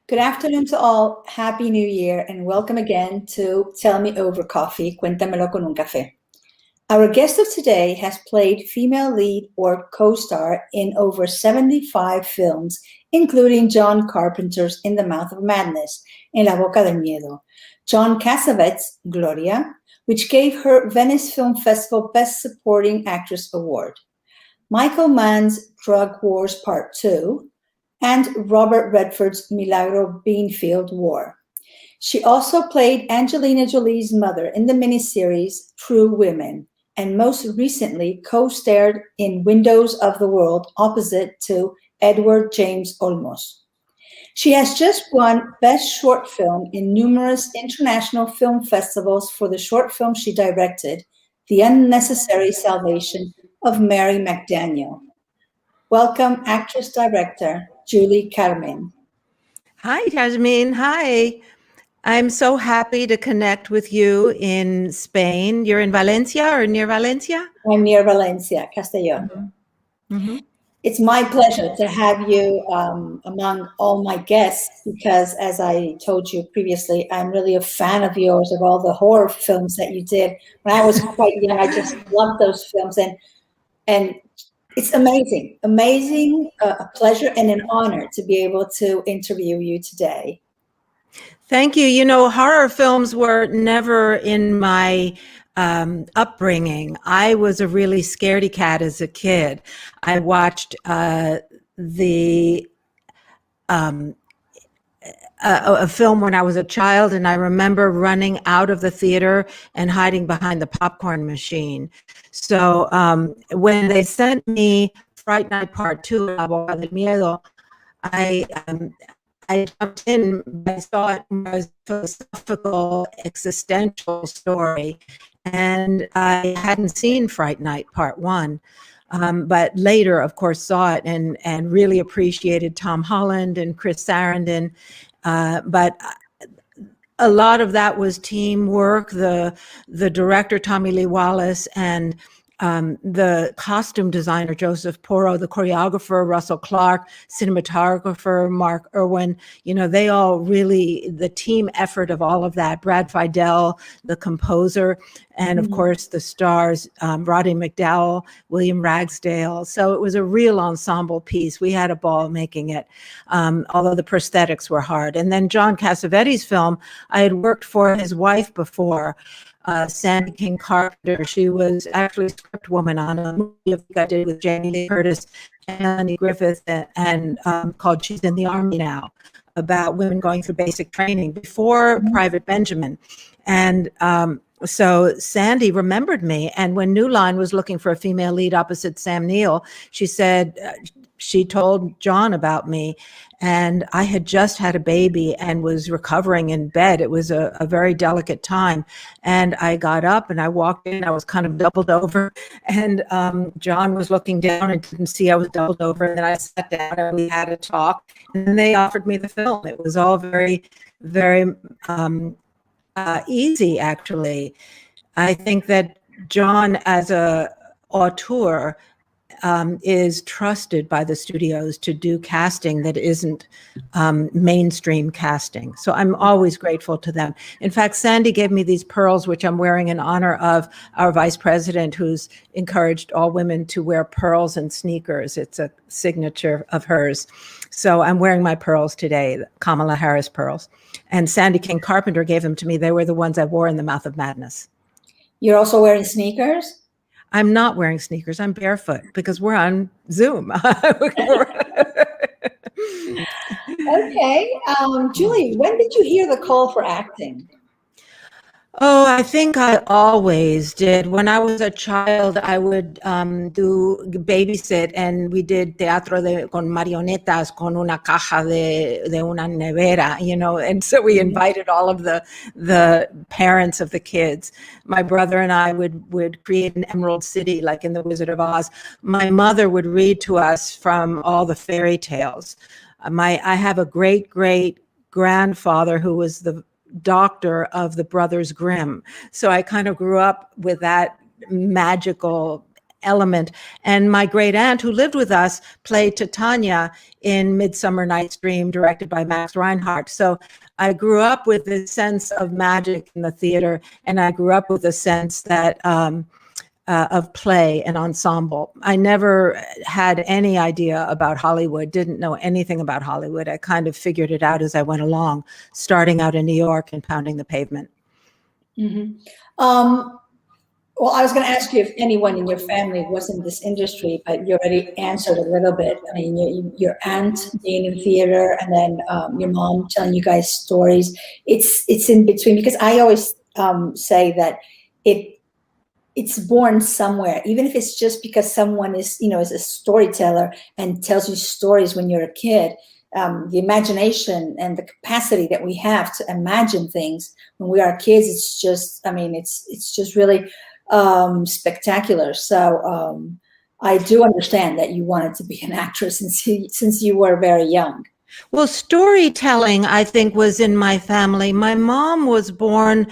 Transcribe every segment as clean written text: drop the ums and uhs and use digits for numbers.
Good afternoon to all. Happy New Year and welcome again to Tell Me Over Coffee, Cuéntamelo con un café. Our guest of today has played female lead or co-star in over 75 films, including John Carpenter's In the Mouth of Madness, En la Boca del Miedo, John Cassavetes' Gloria, which gave her Venice Film Festival Best Supporting Actress Award, Michael Mann's Drug Wars Part 2, and Robert Redford's Milagro Beanfield War. She also played Angelina Jolie's mother in the miniseries True Women, and most recently co-starred in Windows of the World opposite to Edward James Olmos. She has just won Best Short Film in numerous international film festivals for the short film she directed, The Unnecessary Salvation of Mary McDaniel. Welcome, actress-director Julie Carmen. Hi, Yassmine. Hi. I'm so happy to connect with you in Spain. You're in Valencia or near Valencia? I'm near Valencia, Castellón. It's my pleasure to have you among all my guests because, as I told you previously, I'm really a fan of yours, of all the horror films that you did. When I was quite young, I just loved those films, and it's amazing, a pleasure and an honor to be able to interview you today. Thank you. You know, horror films were never in my upbringing. I was a really scaredy cat as a kid. I watched a film when I was a child, and I remember running out of the theater and hiding behind the popcorn machine. So when they sent me Fright Night Part 2, La Boca del Miedo, I jumped in. I saw it as a philosophical, existential story, and I hadn't seen Fright Night Part 1. But later, of course, saw it and really appreciated Tom Holland and Chris Sarandon. But a lot of that was teamwork. The director, Tommy Lee Wallace, and the costume designer, Joseph Porro, the choreographer, Russell Clark, cinematographer, Mark Irwin, you know, they all really, the team effort of all of that, Brad Fidel, the composer, and of course the stars, Roddy McDowall, William Ragsdale. So it was a real ensemble piece. We had a ball making it, although the prosthetics were hard. And then John Cassavetes' film, I had worked for his wife before, Sandy King Carpenter. She was actually a script woman on a movie I did with Jamie Lee Curtis and Melanie Griffith, and called She's in the Army Now, about women going through basic training before Private Benjamin. And so Sandy remembered me, and when New Line was looking for a female lead opposite Sam Neill, she said, she told John about me, and I had just had a baby and was recovering in bed. It was a very delicate time. And I got up and I walked in, I was kind of doubled over, and John was looking down and didn't see I was doubled over. And then I sat down and we had a talk, and then they offered me the film. It was all very, very easy, actually. I think that John, as a auteur, is trusted by the studios to do casting that isn't mainstream casting. So I'm always grateful to them. In fact, Sandy gave me these pearls, which I'm wearing in honor of our vice president, who's encouraged all women to wear pearls and sneakers. It's a signature of hers. So I'm wearing my pearls today, Kamala Harris pearls. And Sandy King Carpenter gave them to me. They were the ones I wore in The Mouth of Madness. You're also wearing sneakers? I'm not wearing sneakers. I'm barefoot because we're on Zoom. Okay. Julie, when did you hear the call for acting? Oh, I think I always did. When I was a child, I would do babysit, and we did teatro con marionetas, con una caja de una nevera, you know, and so we invited all of the parents of the kids. My brother and I would create an Emerald City, like in The Wizard of Oz. My mother would read to us from all the fairy tales. I have a great grandfather who was the doctor of the Brothers Grimm. So I kind of grew up with that magical element. And my great aunt who lived with us played Titania in Midsummer Night's Dream, directed by Max Reinhardt. So I grew up with this sense of magic in the theater, and I grew up with a sense that of play and ensemble. I never had any idea about Hollywood, didn't know anything about Hollywood. I kind of figured it out as I went along, starting out in New York and pounding the pavement. Mm-hmm. Well, I was going to ask you if anyone in your family was in this industry, but you already answered a little bit. I mean, your aunt being in theater, and then your mom telling you guys stories. It's in between, because I always say that it's born somewhere, even if it's just because someone is a storyteller and tells you stories when you're a kid. The imagination and the capacity that we have to imagine things when we are kids, it's just really spectacular. So I do understand that you wanted to be an actress since you were very young. Well, storytelling, I think, was in my family. My mom was born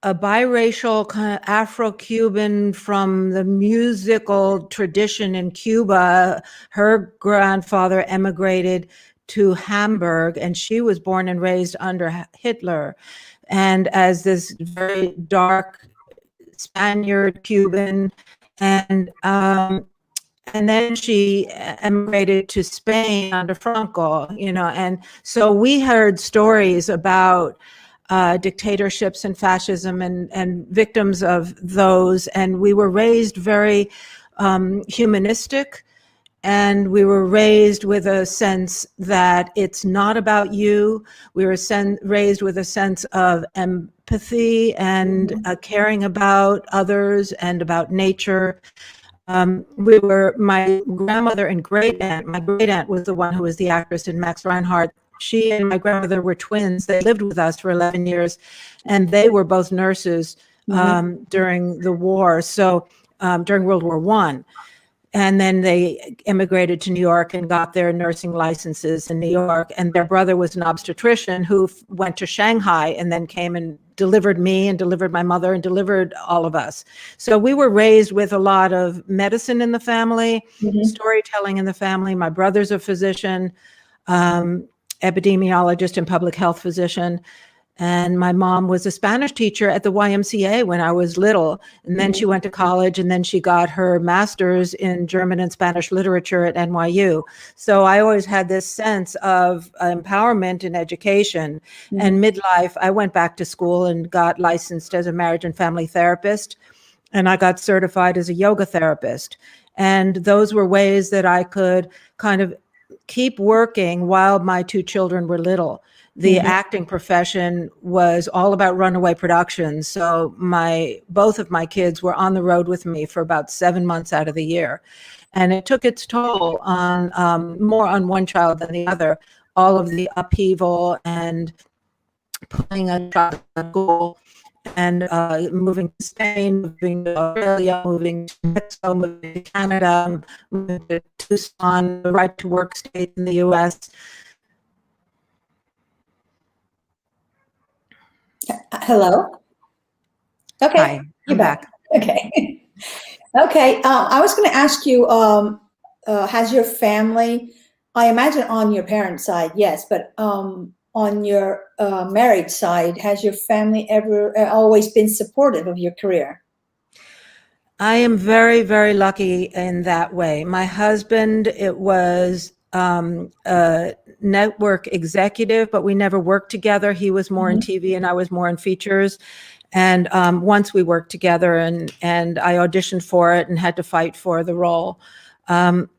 a biracial kind of Afro-Cuban from the musical tradition in Cuba. Her grandfather emigrated to Hamburg, and she was born and raised under Hitler. And as this very dark Spaniard Cuban, and then she emigrated to Spain under Franco, and so we heard stories about dictatorships and fascism and victims of those. And we were raised very humanistic, and we were raised with a sense that it's not about you. We were raised with a sense of empathy and caring about others and about nature. My grandmother and great aunt, my great aunt was the one who was the actress in Max Reinhardt. She and my grandmother were twins. They lived with us for 11 years, and they were both nurses during the war. So during World War I. And then they immigrated to New York and got their nursing licenses in New York. And their brother was an obstetrician who went to Shanghai and then came and delivered me and delivered my mother and delivered all of us. So we were raised with a lot of medicine in the family, storytelling in the family. My brother's a physician, epidemiologist and public health physician. And my mom was a Spanish teacher at the YMCA when I was little. And then she went to college, and then she got her master's in German and Spanish literature at NYU. So I always had this sense of empowerment in education. And midlife, I went back to school and got licensed as a marriage and family therapist. And I got certified as a yoga therapist. And those were ways that I could kind of keep working while my two children were little. The acting profession was all about runaway productions. So both of my kids were on the road with me for about 7 months out of the year. And it took its toll on more on one child than the other, all of the upheaval and putting a child in school and moving to Spain, moving to Australia, moving to Mexico, moving to Canada, moving to Tucson, the right to work state in the US. Hello? Okay. Hi, You're back. Okay. Okay. I was going to ask you, has your family, I imagine on your parents' side, yes, but on your married side, has your family ever always been supportive of your career? I am very, very lucky in that way. My husband, it was a network executive, but we never worked together. He was more in TV and I was more in features. And once we worked together, and I auditioned for it and had to fight for the role. And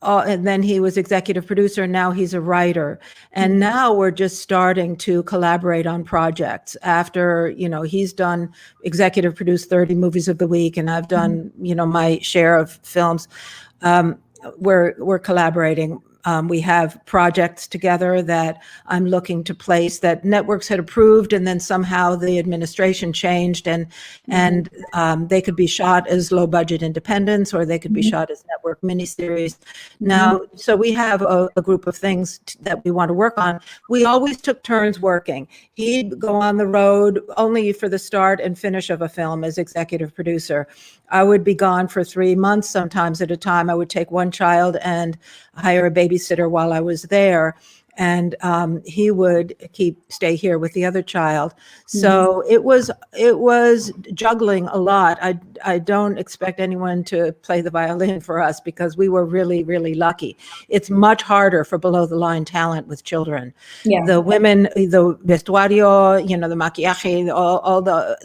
then he was executive producer, and now he's a writer. And now we're just starting to collaborate on projects after, he's done executive produced 30 movies of the week, and I've done, my share of films. We're collaborating. We have projects together that I'm looking to place that networks had approved, and then somehow the administration changed, and they could be shot as low budget independents, or they could be shot as network miniseries. Now, so we have a group of things that we want to work on. We always took turns working. He'd go on the road only for the start and finish of a film as executive producer. I would be gone for 3 months, sometimes at a time. I would take one child and hire a babysitter while I was there, and he would stay here with the other child. So it was juggling a lot. I don't expect anyone to play the violin for us, because we were really, really lucky. It's much harder for below the line talent with children. Yeah. The women, the vestuario, the maquillaje,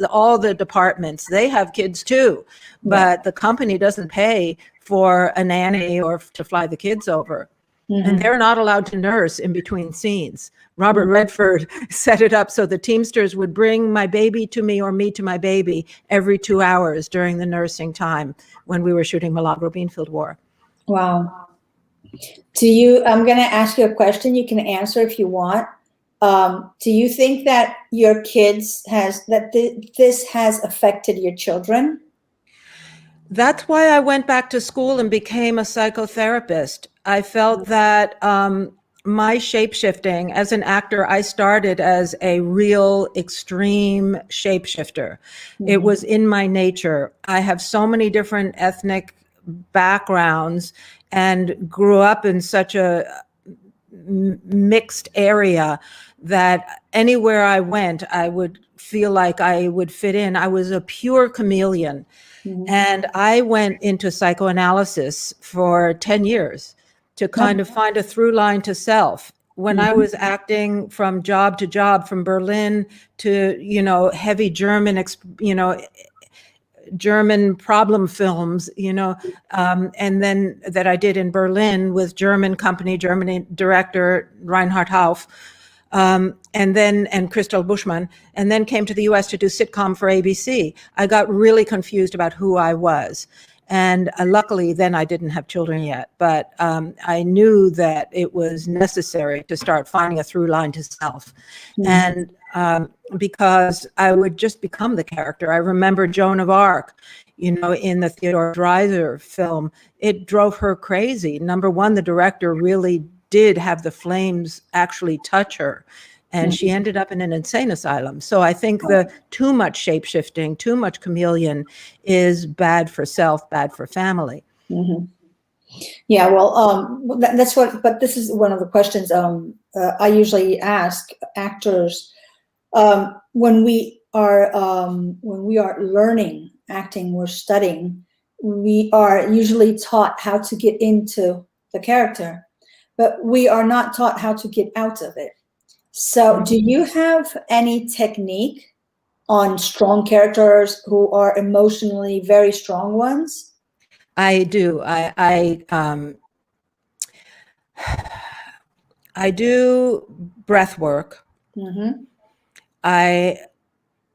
all the departments, they have kids too, but the company doesn't pay for a nanny or to fly the kids over. And they're not allowed to nurse in between scenes. Robert Redford set it up so the Teamsters would bring my baby to me or me to my baby every 2 hours during the nursing time when we were shooting Milagro Beanfield War. Wow. I'm going to ask you a question. You can answer if you want. Do you think that your kids this has affected your children? That's why I went back to school and became a psychotherapist. I felt that my shape-shifting as an actor, I started as a real extreme shapeshifter. It was in my nature. I have so many different ethnic backgrounds and grew up in such a mixed area that anywhere I went, I would feel like I would fit in. I was a pure chameleon. And I went into psychoanalysis for 10 years to kind of find a through line to self. When I was acting from job to job, from Berlin to, heavy German, German problem films, and then that I did in Berlin with German director Reinhard Hauf, and Christel Buschmann, and then came to the US to do sitcom for ABC. I got really confused about who I was. And luckily, then I didn't have children yet, but I knew that it was necessary to start finding a through line to self. And because I would just become the character. I remember Joan of Arc, in the Theodore Dreiser film. It drove her crazy. Number one, the director really did have the flames actually touch her, and she ended up in an insane asylum. So I think the too much shape-shifting, too much chameleon is bad for self, bad for family. Yeah, well, but this is one of the questions I usually ask actors when we are learning acting, we're studying, we are usually taught how to get into the character, but we are not taught how to get out of it. So do you have any technique on strong characters who are emotionally very strong ones? I do. I do breath work.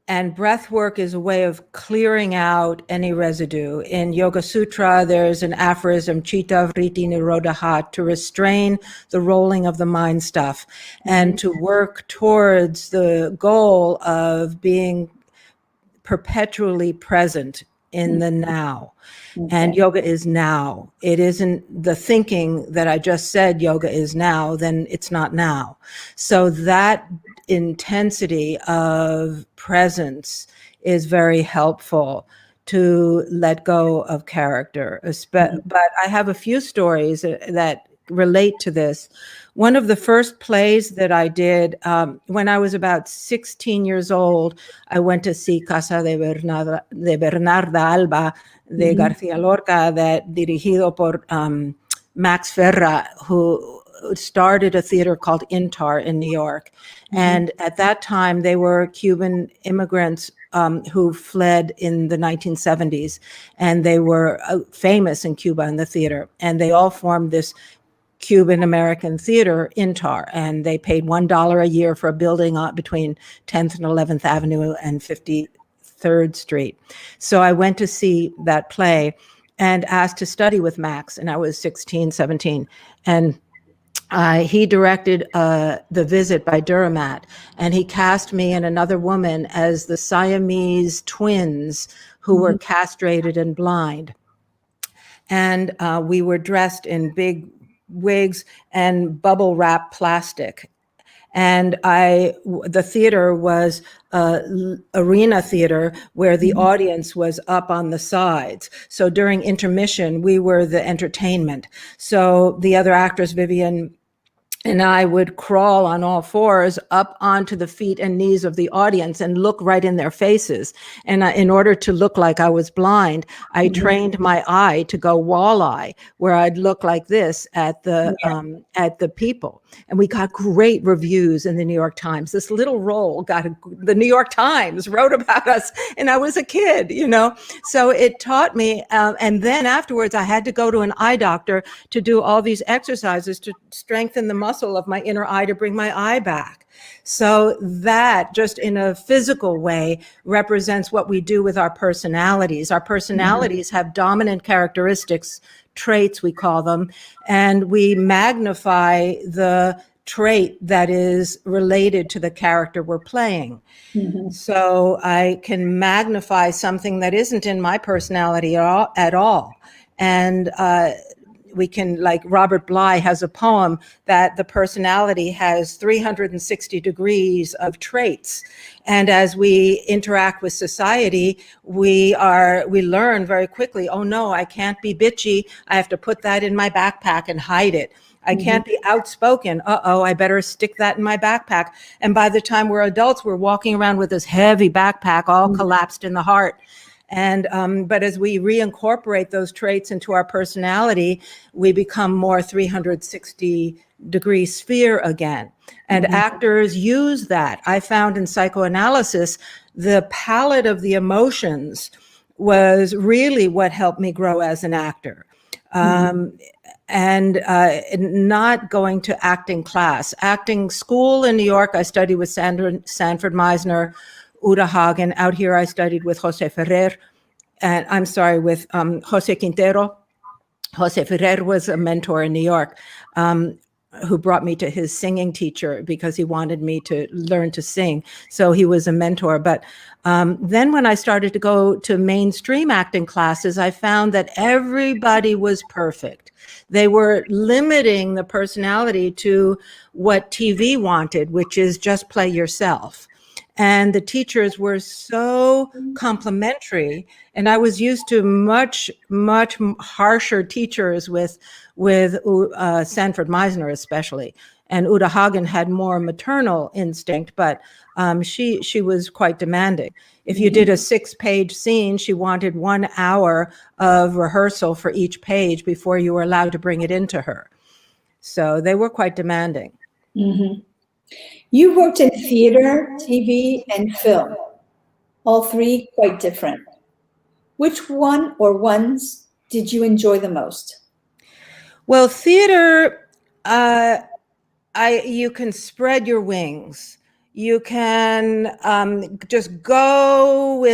And breath work is a way of clearing out any residue. In Yoga Sutra, there's an aphorism, Chitta Vritti Nirodha, to restrain the rolling of the mind stuff and to work towards the goal of being perpetually present in the now. And yoga is now. It isn't the thinking that I just said yoga is now, then it's not now. So that intensity of presence is very helpful to let go of character. But I have a few stories that relate to this. One of the first plays that I did when I was about 16 years old, I went to see Casa de Bernarda Alba de García Lorca, that dirigido por Max Ferra, who started a theater called Intar in New York. And at that time, they were Cuban immigrants who fled in the 1970s, and they were famous in Cuba in the theater. And they all formed this Cuban American theater, Intar, and they paid $1 a year for a building between 10th and 11th Avenue and 53rd Street. So I went to see that play and asked to study with Max, and I was 16, 17. And he directed The Visit by Duramat, and he cast me and another woman as the Siamese twins who were castrated and blind. And we were dressed in big wigs and bubble wrap plastic. And the theater was arena theater where the audience was up on the sides. So during intermission, we were the entertainment. So the other actress, Vivian, and I would crawl on all fours up onto the feet and knees of the audience and look right in their faces. And in order to look like I was blind, I trained my eye to go walleye, where I'd look like this at the people. And we got great reviews in the New York Times. This little role the New York Times wrote about us, and I was a kid, you know. So it taught me. And then afterwards, I had to go to an eye doctor to do all these exercises to strengthen the muscle of my inner eye to bring my eye back. So that, just in a physical way, represents what we do with our personalities. Our personalities have dominant characteristics, traits we call them, and we magnify the trait that is related to the character we're playing. So I can magnify something that isn't in my personality at all. And we can, like Robert Bly has a poem that the personality has 360 degrees of traits. And as we interact with society, we learn very quickly, oh no, I can't be bitchy. I have to put that in my backpack and hide it. I can't be outspoken. I better stick that in my backpack. And by the time we're adults, we're walking around with this heavy backpack all collapsed in the heart. And but as we reincorporate those traits into our personality, we become more 360-degree sphere again. And actors use that. I found in psychoanalysis, the palette of the emotions was really what helped me grow as an actor. And not going to acting class. Acting school in New York, I studied with Sanford Meisner, Uta Hagen. Out here, I studied with Jose Ferrer, and I'm sorry, with Jose Quintero. Jose Ferrer was a mentor in New York who brought me to his singing teacher because he wanted me to learn to sing. So he was a mentor. But then when I started to go to mainstream acting classes, I found that everybody was perfect. They were limiting the personality to what TV wanted, which is just play yourself. And the teachers were so complimentary, and I was used to much harsher teachers with Sanford Meisner especially, and Uta Hagen had more maternal instinct, but she was quite demanding. If you did a 6-page scene, she wanted 1 hour of rehearsal for each page before you were allowed to bring it into her. So they were quite demanding. You worked in theater, TV, and film, all three quite different. Which one or ones did you enjoy the most? Well, theater, you can spread your wings. You can just go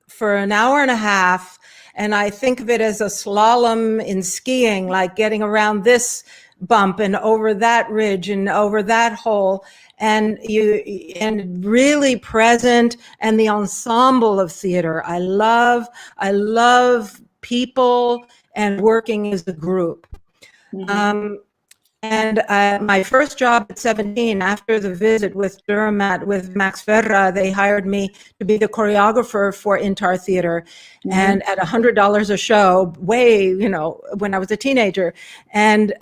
for an hour and a half, and I think of it as a slalom in skiing, like getting around this bump and over that ridge and over that hole, and really present. And the ensemble of theater, I love people and working as a group. And my first job at 17, after The Visit with Duramat, with Max Ferra, they hired me to be the choreographer for Intar Theater. And at $100 a show, when I was a teenager. And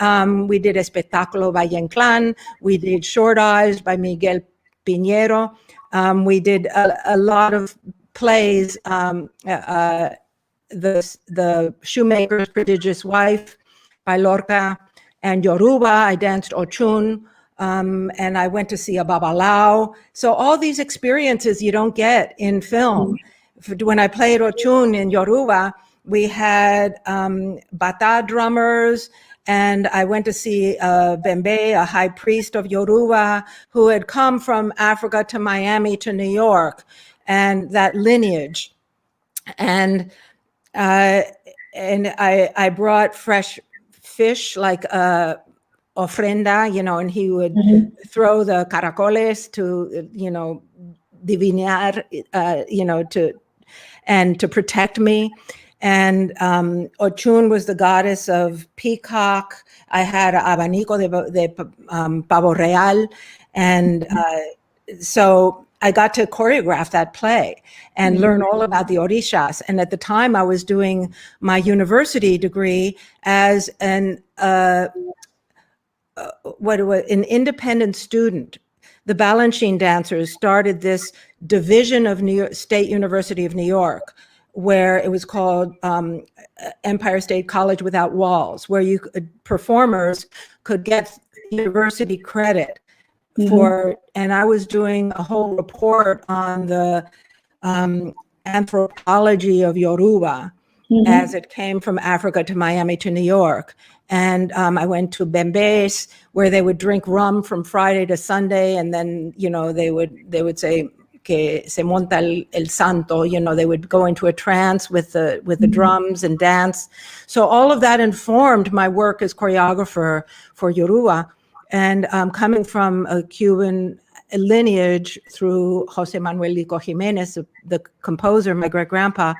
we did Espectáculo Valle Inclán. We did Short Eyes by Miguel Piñero. We did a lot of plays, the Shoemaker's Prodigious Wife by Lorca. And Yoruba, I danced Ochun, and I went to see a Babalao. So all these experiences you don't get in film. When I played Ochun in Yoruba, we had bata drummers, and I went to see Bembe, a high priest of Yoruba, who had come from Africa to Miami to New York, and that lineage. And I brought fresh fish, like ofrenda, and he would Mhm. throw the caracoles to, divinar, to protect me. And Ochun was the goddess of peacock. I had abanico de pavo real. And so I got to choreograph that play and learn all about the orishas. And at the time, I was doing my university degree as an independent student. The Balanchine dancers started this division of New York State University of New York, where it was called Empire State College Without Walls, where performers could get university credit for, and I was doing a whole report on the anthropology of Yoruba as it came from Africa to Miami to New York. And I went to Bembes, where they would drink rum from Friday to Sunday, and then they would say que se monta el santo. They would go into a trance with the drums and dance. So all of that informed my work as choreographer for Yoruba. And coming from a Cuban lineage through Jose Manuel Lico Jimenez, the composer, my great-grandpa,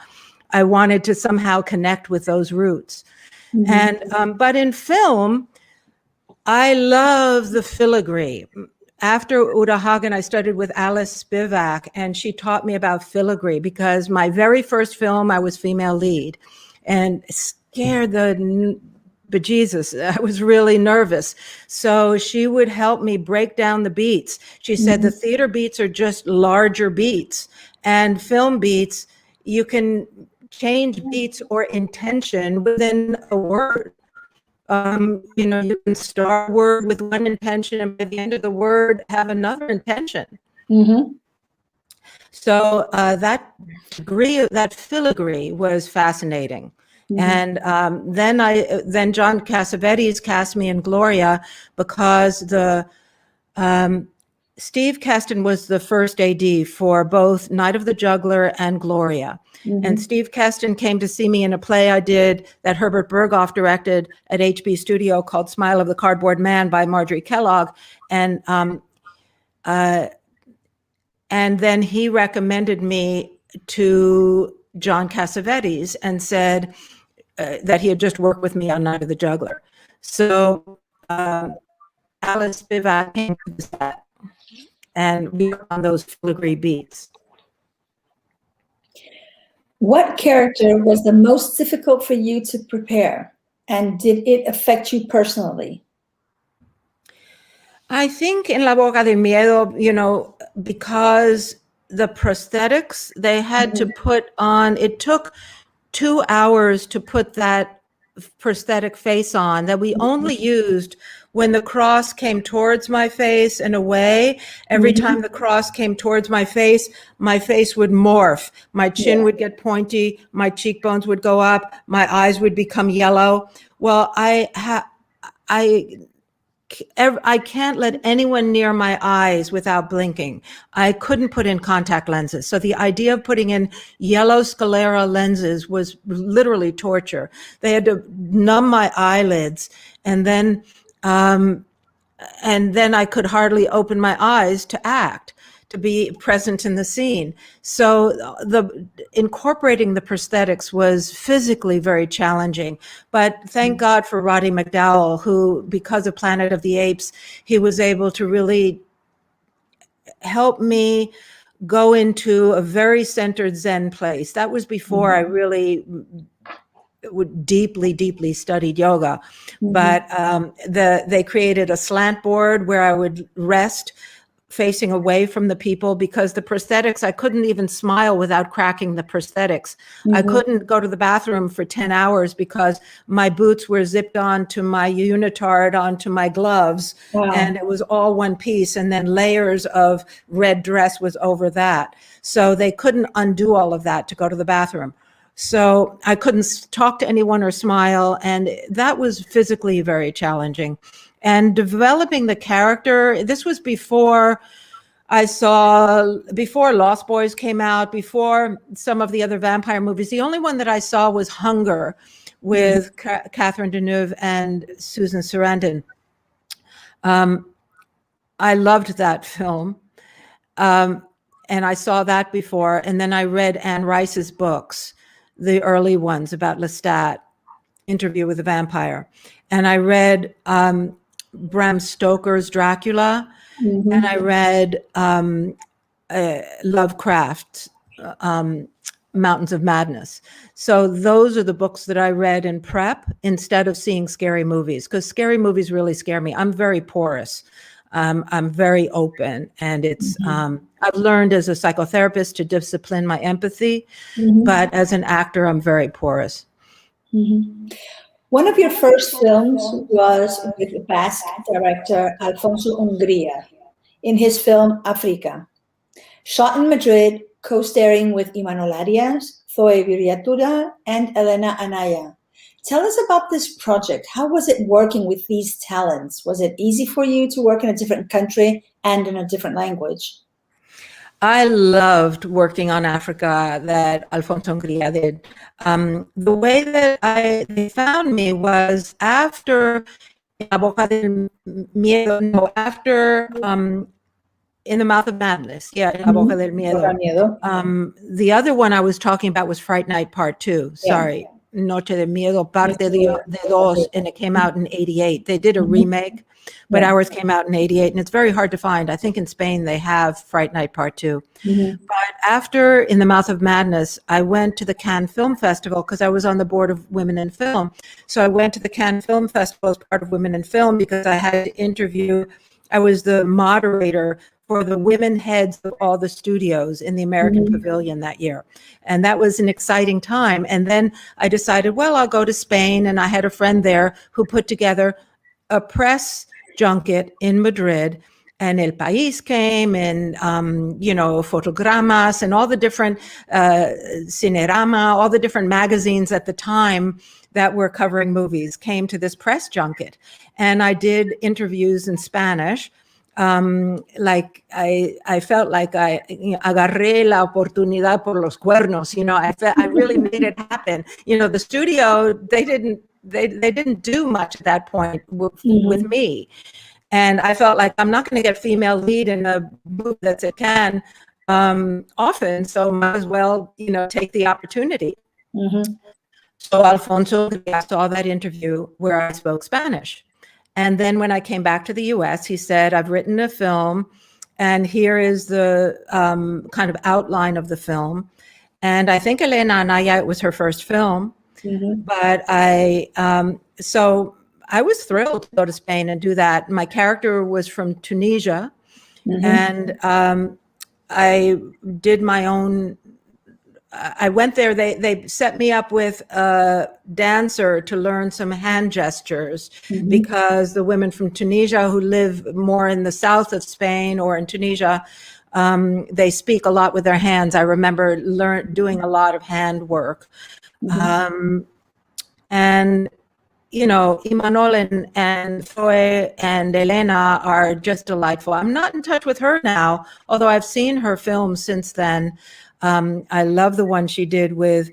I wanted to somehow connect with those roots. And but in film, I love the filigree. After Uta Hagen, I studied with Alice Spivak, and she taught me about filigree, because my very first film, I was female lead, and scared the bejesus. I was really nervous. So she would help me break down the beats. She said the theater beats are just larger beats, and film beats, you can change beats or intention within a word. You can start a word with one intention, and by the end of the word have another intention. So that filigree was fascinating. And then John Cassavetes cast me in Gloria, because Steve Keston was the first AD for both Night of the Juggler and Gloria. And Steve Keston came to see me in a play I did that Herbert Berghoff directed at HB Studio called Smile of the Cardboard Man by Marjorie Kellogg. And then he recommended me to John Cassavetes and said that he had just worked with me on Night of the Juggler. So Alice Spivak came to the set, and we were on those filigree beats. What character was the most difficult for you to prepare, and did it affect you personally? I think in La Boca de Miedo, because the prosthetics they had to put on, it took 2 hours to put that prosthetic face on, that we only used when the cross came towards my face and away. Every time the cross came towards my face would morph. My chin would get pointy, my cheekbones would go up, my eyes would become yellow. Well, I can't let anyone near my eyes without blinking. I couldn't put in contact lenses. So the idea of putting in yellow sclera lenses was literally torture. They had to numb my eyelids, and then I could hardly open my eyes to act, to be present in the scene. So incorporating the prosthetics was physically very challenging. But thank God for Roddy McDowell, who, because of Planet of the Apes, he was able to really help me go into a very centered Zen place. That was before I really deeply studied yoga. But they created a slant board where I would rest facing away from the people, because the prosthetics, I couldn't even smile without cracking the prosthetics. I couldn't go to the bathroom for 10 hours because my boots were zipped onto my unitard, onto my gloves, and it was all one piece, and then layers of red dress was over that. So they couldn't undo all of that to go to the bathroom. So I couldn't talk to anyone or smile, and that was physically very challenging. And developing the character, this was before Lost Boys came out, before some of the other vampire movies. The only one that I saw was Hunger with Catherine Deneuve and Susan Sarandon. I loved that film. And I saw that before. And then I read Anne Rice's books, the early ones about Lestat, Interview with the Vampire. And I read Bram Stoker's Dracula. And I read Lovecraft's Mountains of Madness. So those are the books that I read in prep instead of seeing scary movies, because scary movies really scare me. I'm very porous. I'm very open, and it's I've learned as a psychotherapist to discipline my empathy, but as an actor, I'm very porous. One of your first films was with Basque director Alfonso Ungría in his film Africa. Shot in Madrid, co-starring with Imanol Arias, Zoe Viriatura, and Elena Anaya. Tell us about this project. How was it working with these talents? Was it easy for you to work in a different country and in a different language? I loved working on Africa that Alfonso Ungría did. The way that they found me was after La Boca del Miedo, no, after In the Mouth of Madness. Yeah, La Boca del Miedo. The other one I was talking about was Fright Night Part 2. Sorry. Noche de Miedo, Parte de Dos, and it came out in 88. They did a remake, but ours came out in 88, and it's very hard to find. I think in Spain they have Fright Night Part 2. But after In the Mouth of Madness, I went to the Cannes Film Festival because I was on the board of Women in Film. So I went to the Cannes Film Festival as part of Women in Film because I had to interview. I was the moderator for the women heads of all the studios in the American Pavilion that year. And that was an exciting time. And then I decided, well, I'll go to Spain. And I had a friend there who put together a press junket in Madrid. And El País came, and, Fotogramas, and all the different Cinerama, all the different magazines at the time that were covering movies came to this press junket. And I did interviews in Spanish. I felt like I agarré la oportunidad por los cuernos. I really made it happen. The studio, they didn't do much at that point with me. And I felt like I'm not going to get female lead in a movie that's at Cannes often, so might as well, take the opportunity. So Alfonso saw that interview where I spoke Spanish. And then when I came back to the US, he said, I've written a film, and here is the kind of outline of the film. And I think Elena Anaya, it was her first film. But so I was thrilled to go to Spain and do that. My character was from Tunisia, and I did my own. I went there. They set me up with a dancer to learn some hand gestures because the women from Tunisia who live more in the south of Spain or in Tunisia, they speak a lot with their hands. I remember doing a lot of hand work. And Imanol and Zoe and Elena are just delightful. I'm not in touch with her now, although I've seen her films since then. I love the one she did with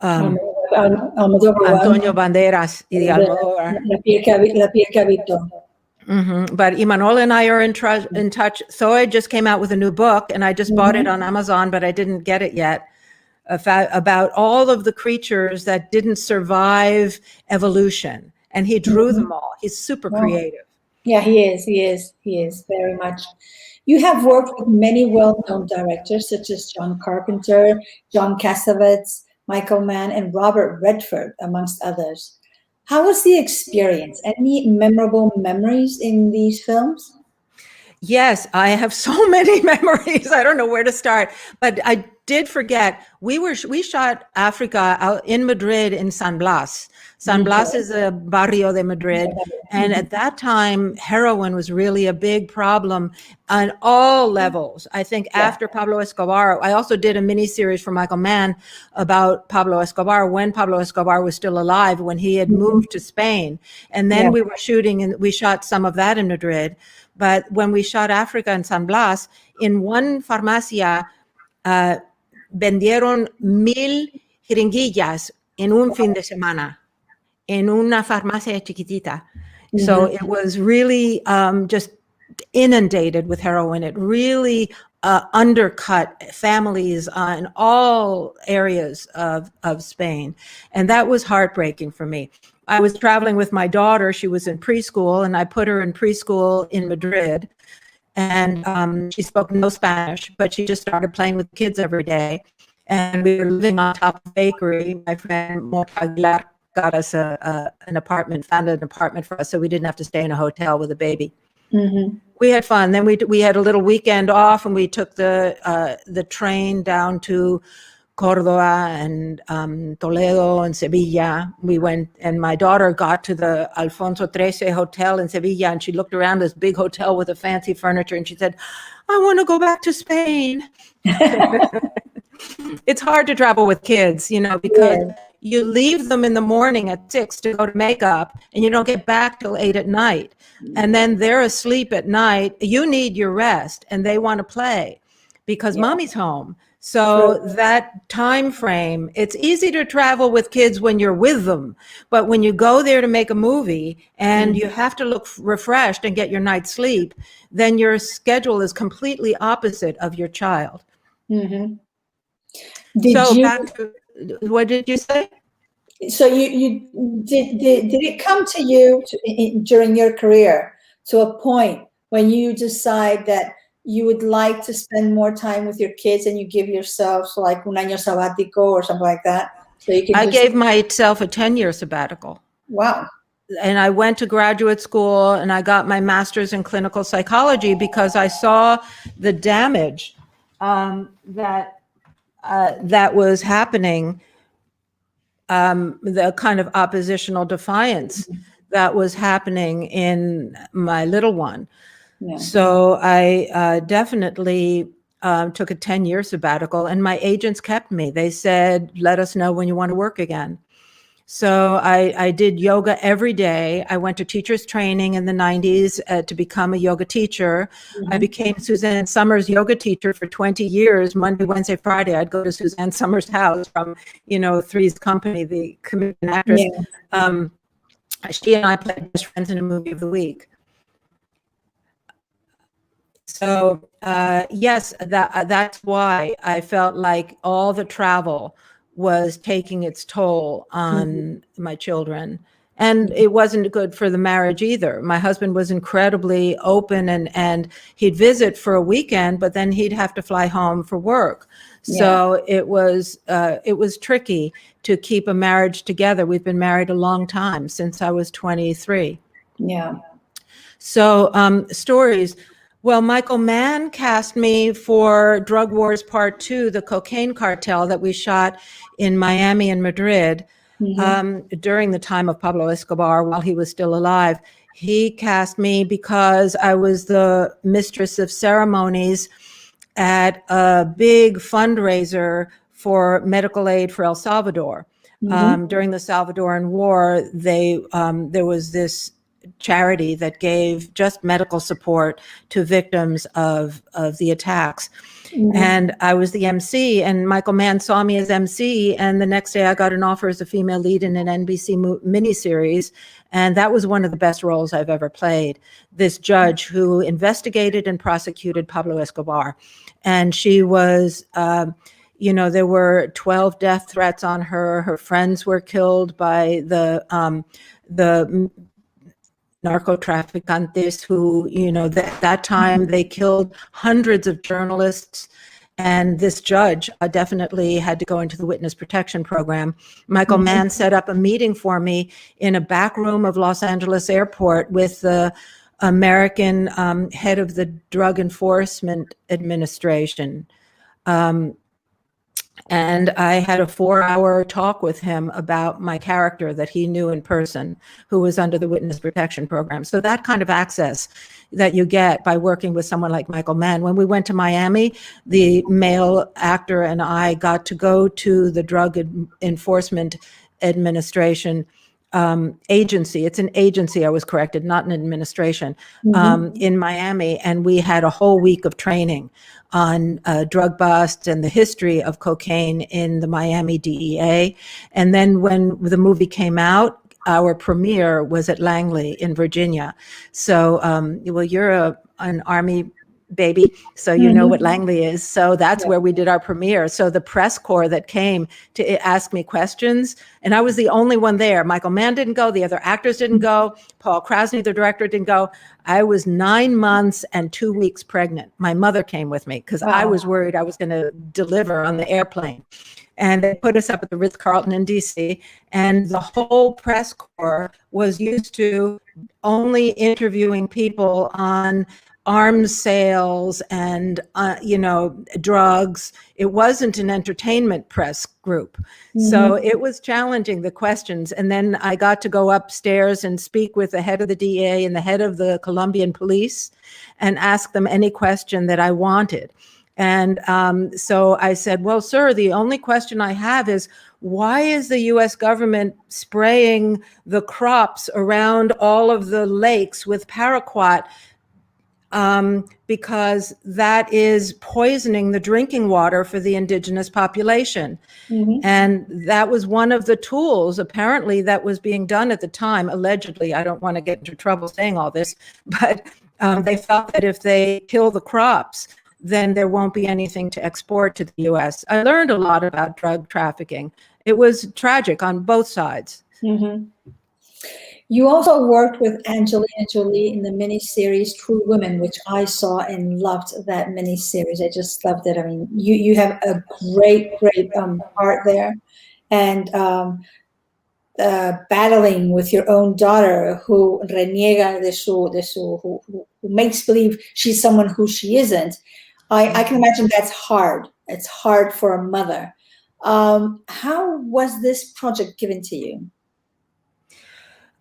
Antonio Banderas y de Almodóvar. La piel que habito. But Imanol and I are in touch. Zoe just came out with a new book, and I just bought it on Amazon, but I didn't get it yet. About all of the creatures that didn't survive evolution, and he drew them all. He's super creative. Yeah, he is very much. You have worked with many well-known directors such as John Carpenter, John Cassavetes, Michael Mann, and Robert Redford, amongst others. How was the experience? Any memorable memories in these films? Yes, I have so many memories. I don't know where to start, but I did forget. We shot Africa out in Madrid in San Blas. San Blas is a barrio de Madrid. And at that time, heroin was really a big problem on all levels. I think after Pablo Escobar, I also did a mini series for Michael Mann about Pablo Escobar when Pablo Escobar was still alive, when he had moved to Spain. And then we were shooting, and we shot some of that in Madrid. But when we shot Africa in San Blas, in one farmacia, vendieron 1,000 jeringuillas en un fin de semana, en una farmacia chiquitita. So it was really just inundated with heroin. It really undercut families in all areas of Spain. And that was heartbreaking for me. I was traveling with my daughter. She was in preschool, and I put her in preschool in Madrid. And she spoke no Spanish, but she just started playing with kids every day. And we were living on top of a bakery. My friend Mortagular got us an apartment, found an apartment for us, so we didn't have to stay in a hotel with a baby. We had fun. Then we had a little weekend off, and we took the train down to Córdoba and Toledo and Sevilla. We went, and my daughter got to the Alfonso XIII Hotel in Sevilla, and she looked around this big hotel with the fancy furniture, and she said, "I want to go back to Spain." It's hard to travel with kids, because you leave them in the morning at 6 to go to makeup, and you don't get back till 8 at night. And then they're asleep at night. You need your rest, and they want to play because mommy's home. So that time frame, it's easy to travel with kids when you're with them. But when you go there to make a movie and you have to look refreshed and get your night's sleep, then your schedule is completely opposite of your child. What did you say? So did it come to you during your career to a point when you decide that you would like to spend more time with your kids and you give yourself like un año sabático or something like that? So you can. I gave myself a 10-year sabbatical. Wow. And I went to graduate school and I got my master's in clinical psychology because I saw the damage that was happening, the kind of oppositional defiance that was happening in my little one. Yeah. So I definitely took a 10-year sabbatical, and my agents kept me. They said, let us know when you want to work again. So I did yoga every day. I went to teacher's training in the 90s to become a yoga teacher. I became Suzanne Summers' yoga teacher for 20 years. Monday, Wednesday, Friday, I'd go to Suzanne Summers' house from, Three's Company, the comedian actress. Yeah. She and I played best friends in a movie of the week. So yes, that's why I felt like all the travel was taking its toll on my children. And it wasn't good for the marriage either. My husband was incredibly open and he'd visit for a weekend, but then he'd have to fly home for work. So it was tricky to keep a marriage together. We've been married a long time, since I was 23. Yeah. So stories. Well, Michael Mann cast me for Drug Wars Part 2, the cocaine cartel that we shot in Miami and Madrid during the time of Pablo Escobar while he was still alive. He cast me because I was the mistress of ceremonies at a big fundraiser for medical aid for El Salvador. During the Salvadoran War, there was this charity that gave just medical support to victims of the attacks. And I was the MC, and Michael Mann saw me as MC, and the next day I got an offer as a female lead in an NBC miniseries, and that was one of the best roles I've ever played. This judge who investigated and prosecuted Pablo Escobar, and she was there were 12 death threats on her. Her friends were killed by the narcotraficantes who, that time they killed hundreds of journalists. And this judge definitely had to go into the witness protection program. Michael Mann set up a meeting for me in a back room of Los Angeles Airport with the American head of the Drug Enforcement Administration. And I had a 4-hour talk with him about my character that he knew in person, who was under the witness protection program. So that kind of access that you get by working with someone like Michael Mann. When we went to Miami, the male actor and I got to go to the Drug Enforcement Administration agency. It's an agency, I was corrected, not an administration, in Miami. And we had a whole week of training on drug busts and the history of cocaine in the Miami DEA. And then when the movie came out, our premiere was at Langley in Virginia. So, well, you're an Army baby, so you know what Langley is. So that's where we did our premiere. So the press corps that came to ask me questions, and I was the only one there. Michael Mann didn't go. The other actors didn't go. Paul Krasny, the director, didn't go. I was 9 months and 2 weeks pregnant. My mother came with me because I was worried I was going to deliver on the airplane. And they put us up at the Ritz-Carlton in DC, and the whole press corps was used to only interviewing people on arms sales and, drugs. It wasn't an entertainment press group. So it was challenging, the questions. And then I got to go upstairs and speak with the head of the DEA and the head of the Colombian police and ask them any question that I wanted. And so I said, well, sir, the only question I have is, why is the US government spraying the crops around all of the lakes with paraquat? Because that is poisoning the drinking water for the indigenous population. And that was one of the tools, apparently, that was being done at the time, allegedly. I don't want to get into trouble saying all this, but they felt that if they kill the crops, then there won't be anything to export to the US. I learned a lot about drug trafficking. It was tragic on both sides. You also worked with Angelina Jolie in the miniseries True Women, which I saw and loved that miniseries. I just loved it. I mean, you have a great part there, and battling with your own daughter who reniega who makes believe she's someone who she isn't. I can imagine that's hard. It's hard for a mother. How was this project given to you?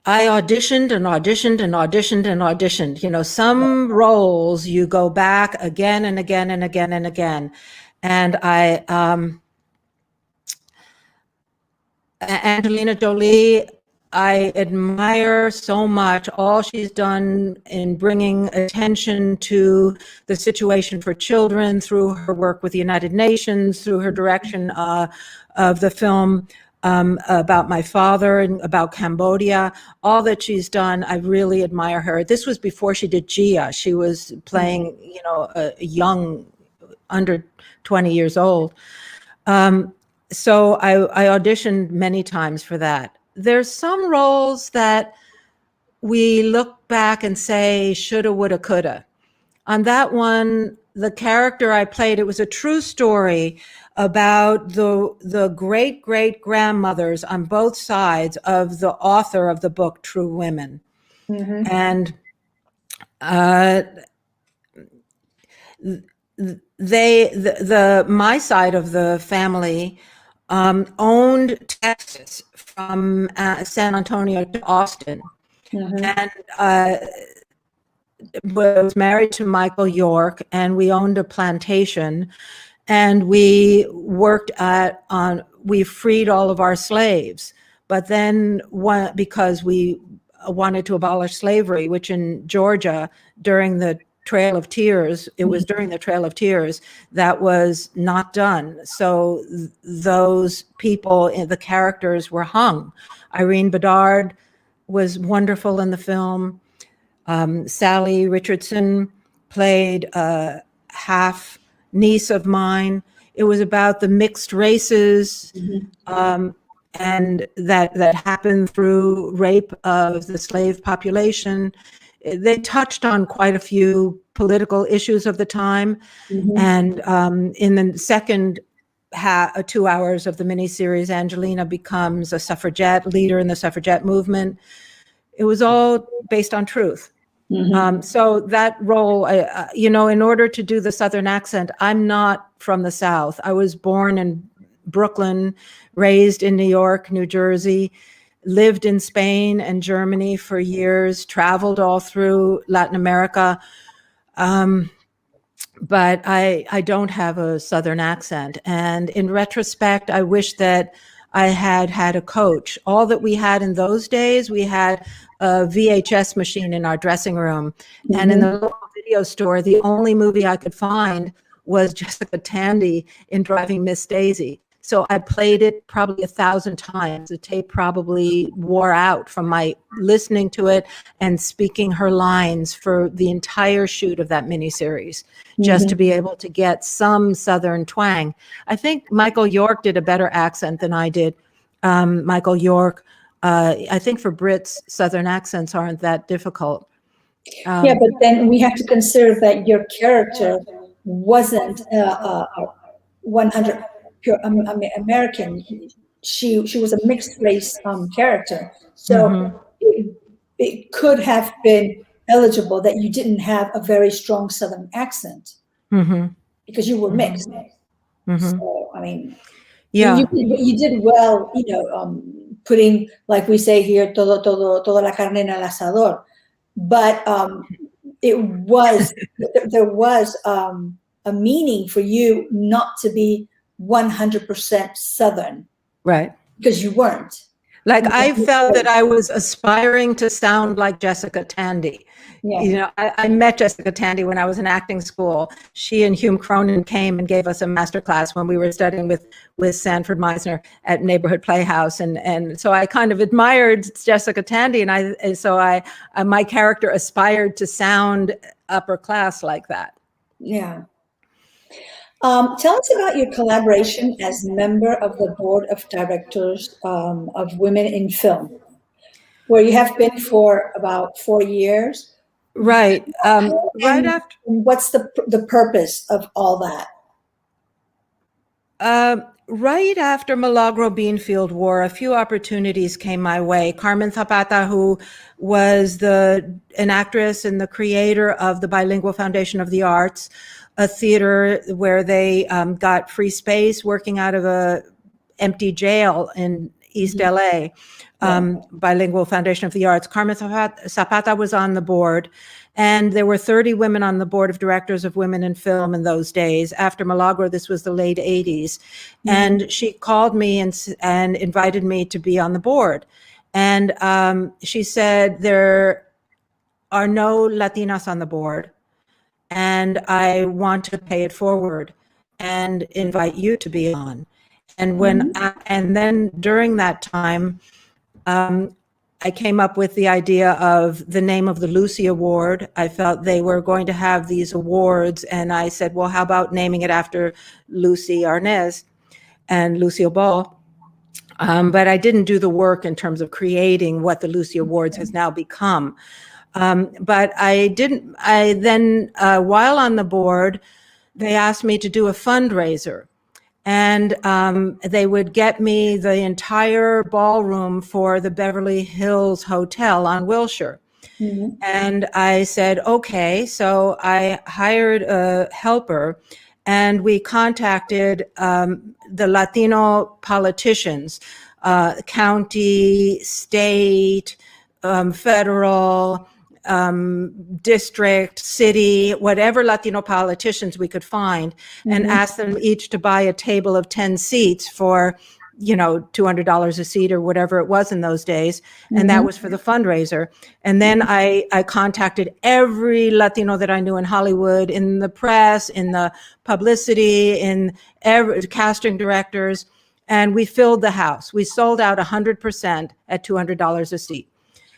I auditioned and auditioned and auditioned and auditioned. You know, some roles you go back again and again and again and again. And Angelina Jolie, I admire so much all she's done in bringing attention to the situation for children through her work with the United Nations, through her direction of the film about my father and about Cambodia, all that she's done. I really admire her. This was before she did Gia. She was playing, a young, under 20 years old. So I auditioned many times for that. There's some roles that we look back and say, shoulda, woulda, coulda. On that one, the character I played, it was a true story about the great-great-grandmothers on both sides of the author of the book, True Women. And my side of the family owned Texas from San Antonio to Austin, and was married to Michael York, and we owned a plantation, and we worked we freed all of our slaves. But then because we wanted to abolish slavery, which in Georgia during the Trail of Tears, it was during the Trail of Tears, that was not done. So those people, the characters were hung. Irene Bedard was wonderful in the film. Sally Richardson played a half niece of mine. It was about the mixed races and that happened through rape of the slave population. They touched on quite a few political issues of the time. And in the second 2 hours of the miniseries, Angelina becomes a suffragette leader in the suffragette movement. It was all based on truth. So that role, in order to do the Southern accent, I'm not from the South. I was born in Brooklyn, raised in New York, New Jersey, lived in Spain and Germany for years, traveled all through Latin America. But I don't have a Southern accent. And in retrospect, I wish that I had had a coach. All that we had in those days, we had a VHS machine in our dressing room. And in the local video store, the only movie I could find was Jessica Tandy in Driving Miss Daisy. So I played it probably 1,000 times. The tape probably wore out from my listening to it and speaking her lines for the entire shoot of that miniseries, just to be able to get some Southern twang. I think Michael York did a better accent than I did. Michael York, I think for Brits, Southern accents aren't that difficult. Yeah, but then we have to consider that your character wasn't 100 pure American. She was a mixed race character, so it could have been eligible that you didn't have a very strong Southern accent because you were mixed. So I mean, yeah, you did well, putting, like we say here, toda la carne en el asador. But there was a meaning for you not to be 100% Southern, right? Because you weren't. Like I felt that I was aspiring to sound like Jessica Tandy. Yeah. I met Jessica Tandy when I was in acting school. She and Hume Cronin came and gave us a master class when we were studying with Sanford Meisner at Neighborhood Playhouse, and so I kind of admired Jessica Tandy, and so my character aspired to sound upper class like that. Yeah. Tell us about your collaboration as member of the board of directors of Women in Film, where you have been for about 4 years. Right. Right after. What's the purpose of all that? Right after Milagro Beanfield War, a few opportunities came my way. Carmen Zapata, who was an actress and the creator of the Bilingual Foundation of the Arts, a theater where they got free space working out of a empty jail in East LA, Bilingual Foundation of the Arts. Carmen Zapata was on the board, and there were 30 women on the board of directors of Women in Film in those days. After Milagro, this was the late 80s. And she called me and invited me to be on the board. And she said, there are no Latinas on the board, and I want to pay it forward and invite you to be on. And and then during that time, I came up with the idea of the name of the Lucy Award. I felt they were going to have these awards, and I said, well, how about naming it after Lucy Arnaz and Lucille Ball? But I didn't do the work in terms of creating what the Lucy Awards has now become. But while on the board, they asked me to do a fundraiser. And they would get me the entire ballroom for the Beverly Hills Hotel on Wilshire. And I said, okay. So I hired a helper, and we contacted the Latino politicians, county, state, federal, district, city, whatever Latino politicians we could find, and ask them each to buy a table of 10 seats for, $200 a seat or whatever it was in those days. And that was for the fundraiser. And then I contacted every Latino that I knew in Hollywood, in the press, in the publicity, in casting directors, and we filled the house. We sold out 100% at $200 a seat.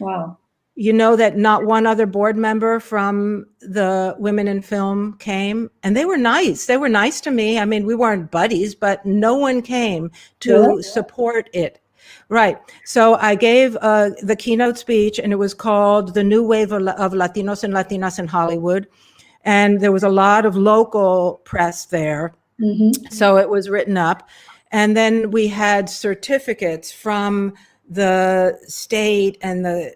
Wow. You know that not one other board member from the Women in Film came, and they were nice. They were nice to me. I mean, we weren't buddies, but no one came to support it. Right. So I gave the keynote speech, and it was called The New Wave of Latinos and Latinas in Hollywood. And there was a lot of local press there. So it was written up. And then we had certificates from the state and the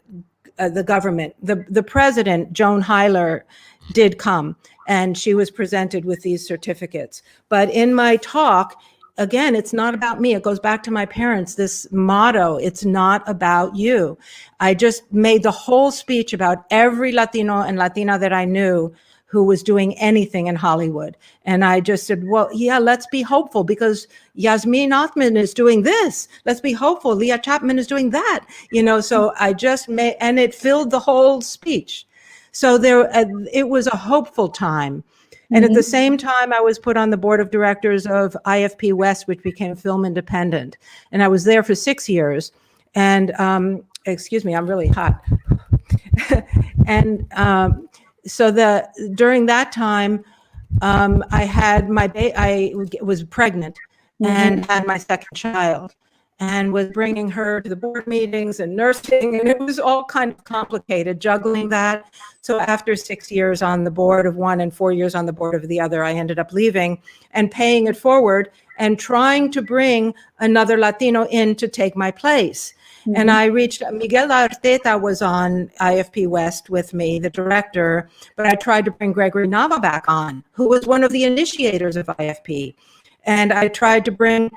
government. The president, Joan Hyler, did come, and she was presented with these certificates. But in my talk, again, it's not about me. It goes back to my parents, this motto, it's not about you. I just made the whole speech about every Latino and Latina that I knew who was doing anything in Hollywood. And I just said, well, yeah, let's be hopeful, because Yassmine Othman is doing this. Let's be hopeful. Leah Chapman is doing that. So I just made, and it filled the whole speech. So it was a hopeful time. And at the same time, I was put on the board of directors of IFP West, which became Film Independent. And I was there for 6 years. And excuse me, I'm really hot. And so during that time, I had I was pregnant and had my second child, and was bringing her to the board meetings and nursing, and it was all kind of complicated juggling that. So after 6 years on the board of one and 4 years on the board of the other, I ended up leaving and paying it forward and trying to bring another Latino in to take my place. And I reached, Miguel Arteta was on IFP West with me, the director, but I tried to bring Gregory Nava back on, who was one of the initiators of IFP. And I tried to bring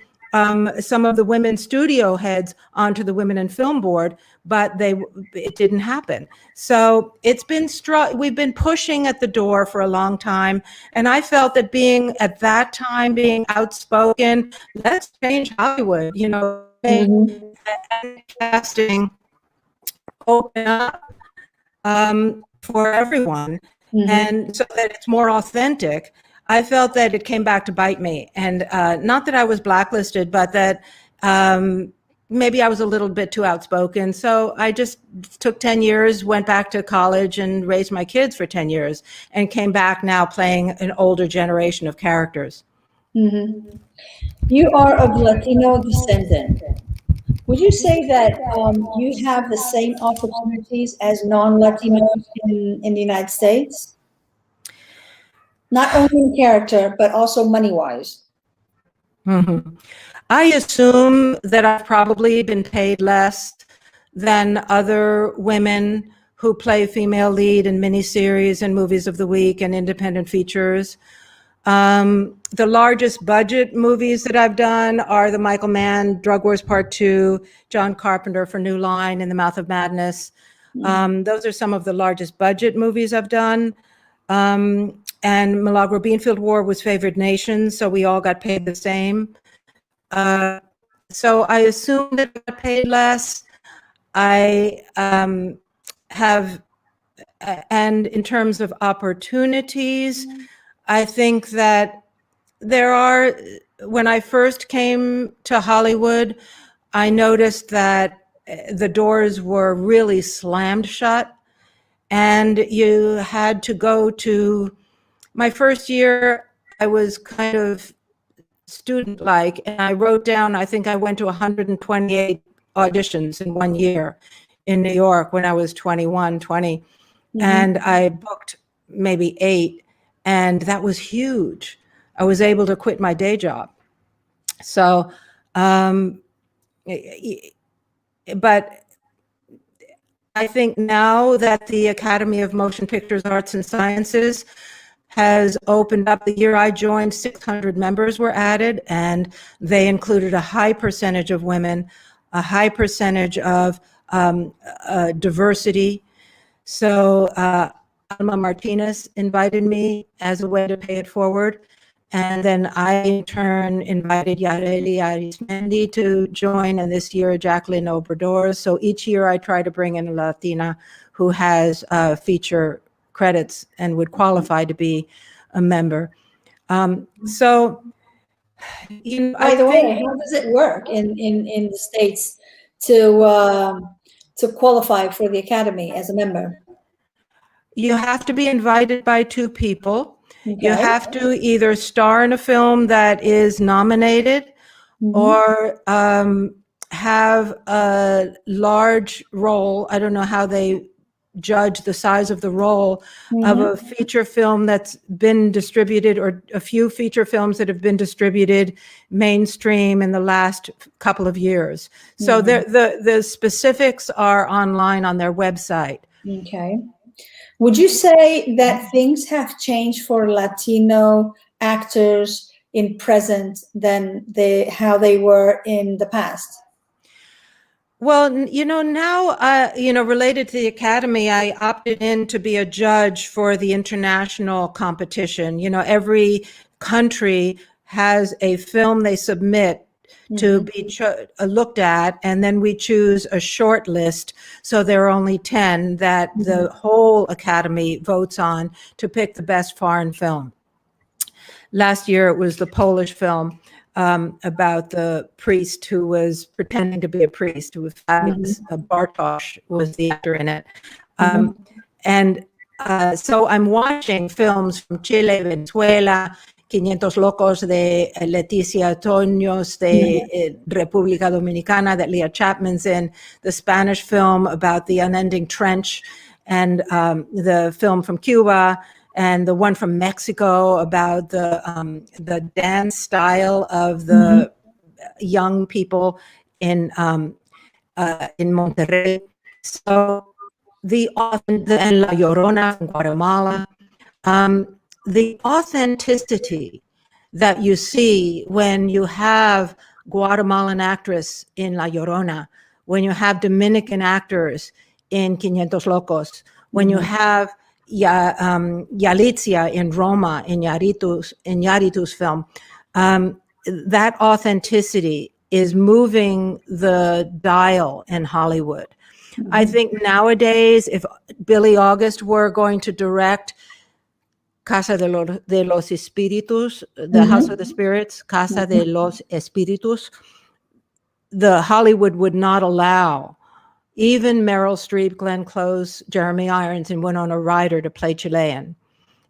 some of the women studio heads onto the Women in Film Board, but it didn't happen. So we've been pushing at the door for a long time. And I felt that at that time, being outspoken, let's change Hollywood, and casting open up for everyone, and so that it's more authentic. I felt that it came back to bite me, and not that I was blacklisted, but that maybe I was a little bit too outspoken. So I just took 10 years, went back to college and raised my kids for 10 years, and came back now playing an older generation of characters. You are of Latino descendant. Would you say that you have the same opportunities as non-Latinos in the United States? Not only in character, but also money-wise. I assume that I've probably been paid less than other women who play female lead in miniseries and movies of the week and independent features. The largest budget movies that I've done are the Michael Mann Drug Wars Part 2, John Carpenter for New Line, In the Mouth of Madness. Those are some of the largest budget movies I've done. And Milagro Beanfield War was Favored Nation, so we all got paid the same. So I assume that I got paid less. I have, and in terms of opportunities, I think that when I first came to Hollywood, I noticed that the doors were really slammed shut, and you had to go to, my first year, I was kind of student-like, and I wrote down, I think I went to 128 auditions in 1 year in New York when I was 21, 20, and I booked maybe 8. And that was huge. I was able to quit my day job. So, but I think now that the Academy of Motion Pictures Arts and Sciences has opened up, the year I joined, 600 members were added, and they included a high percentage of women, a high percentage of diversity. So, Alma Martinez invited me as a way to pay it forward. And then I, in turn, invited Yareli Arismendi to join, and this year, Jacqueline Obrador. So each year I try to bring in a Latina who has feature credits and would qualify to be a member. So, By the way, how does it work in the States to qualify for the Academy as a member? You have to be invited by 2 people. Okay. You have to either star in a film that is nominated or have a large role. I don't know how they judge the size of the role of a feature film that's been distributed, or a few feature films that have been distributed mainstream in the last couple of years. So the specifics are online on their website. Okay. Would you say that things have changed for Latino actors in present than how they were in the past? Well, now, related to the Academy, I opted in to be a judge for the international competition. Every country has a film they submit to be looked at, and then we choose a short list. So there are only 10 that the whole Academy votes on to pick the best foreign film. last year it was the Polish film about the priest who was pretending to be a priest, who was fabulous. Bartosz was the actor in it. And so I'm watching films from Chile, Venezuela, 500 Locos de Leticia Toños de República Dominicana that Leah Chapman's in, the Spanish film about the unending trench, and the film from Cuba, and the one from Mexico about the dance style of the young people in Monterrey. So and La Llorona from Guatemala, the authenticity that you see when you have Guatemalan actress in La Llorona, when you have Dominican actors in 500 Locos, when you have Yalitza in Roma, in Yarritu's film, that authenticity is moving the dial in Hollywood. I think nowadays, if Billy August were going to direct Casa de los Espíritus, the House of the Spirits, Casa de los Espíritus, the Hollywood would not allow even Meryl Streep, Glenn Close, Jeremy Irons, and Winona Ryder to play Chilean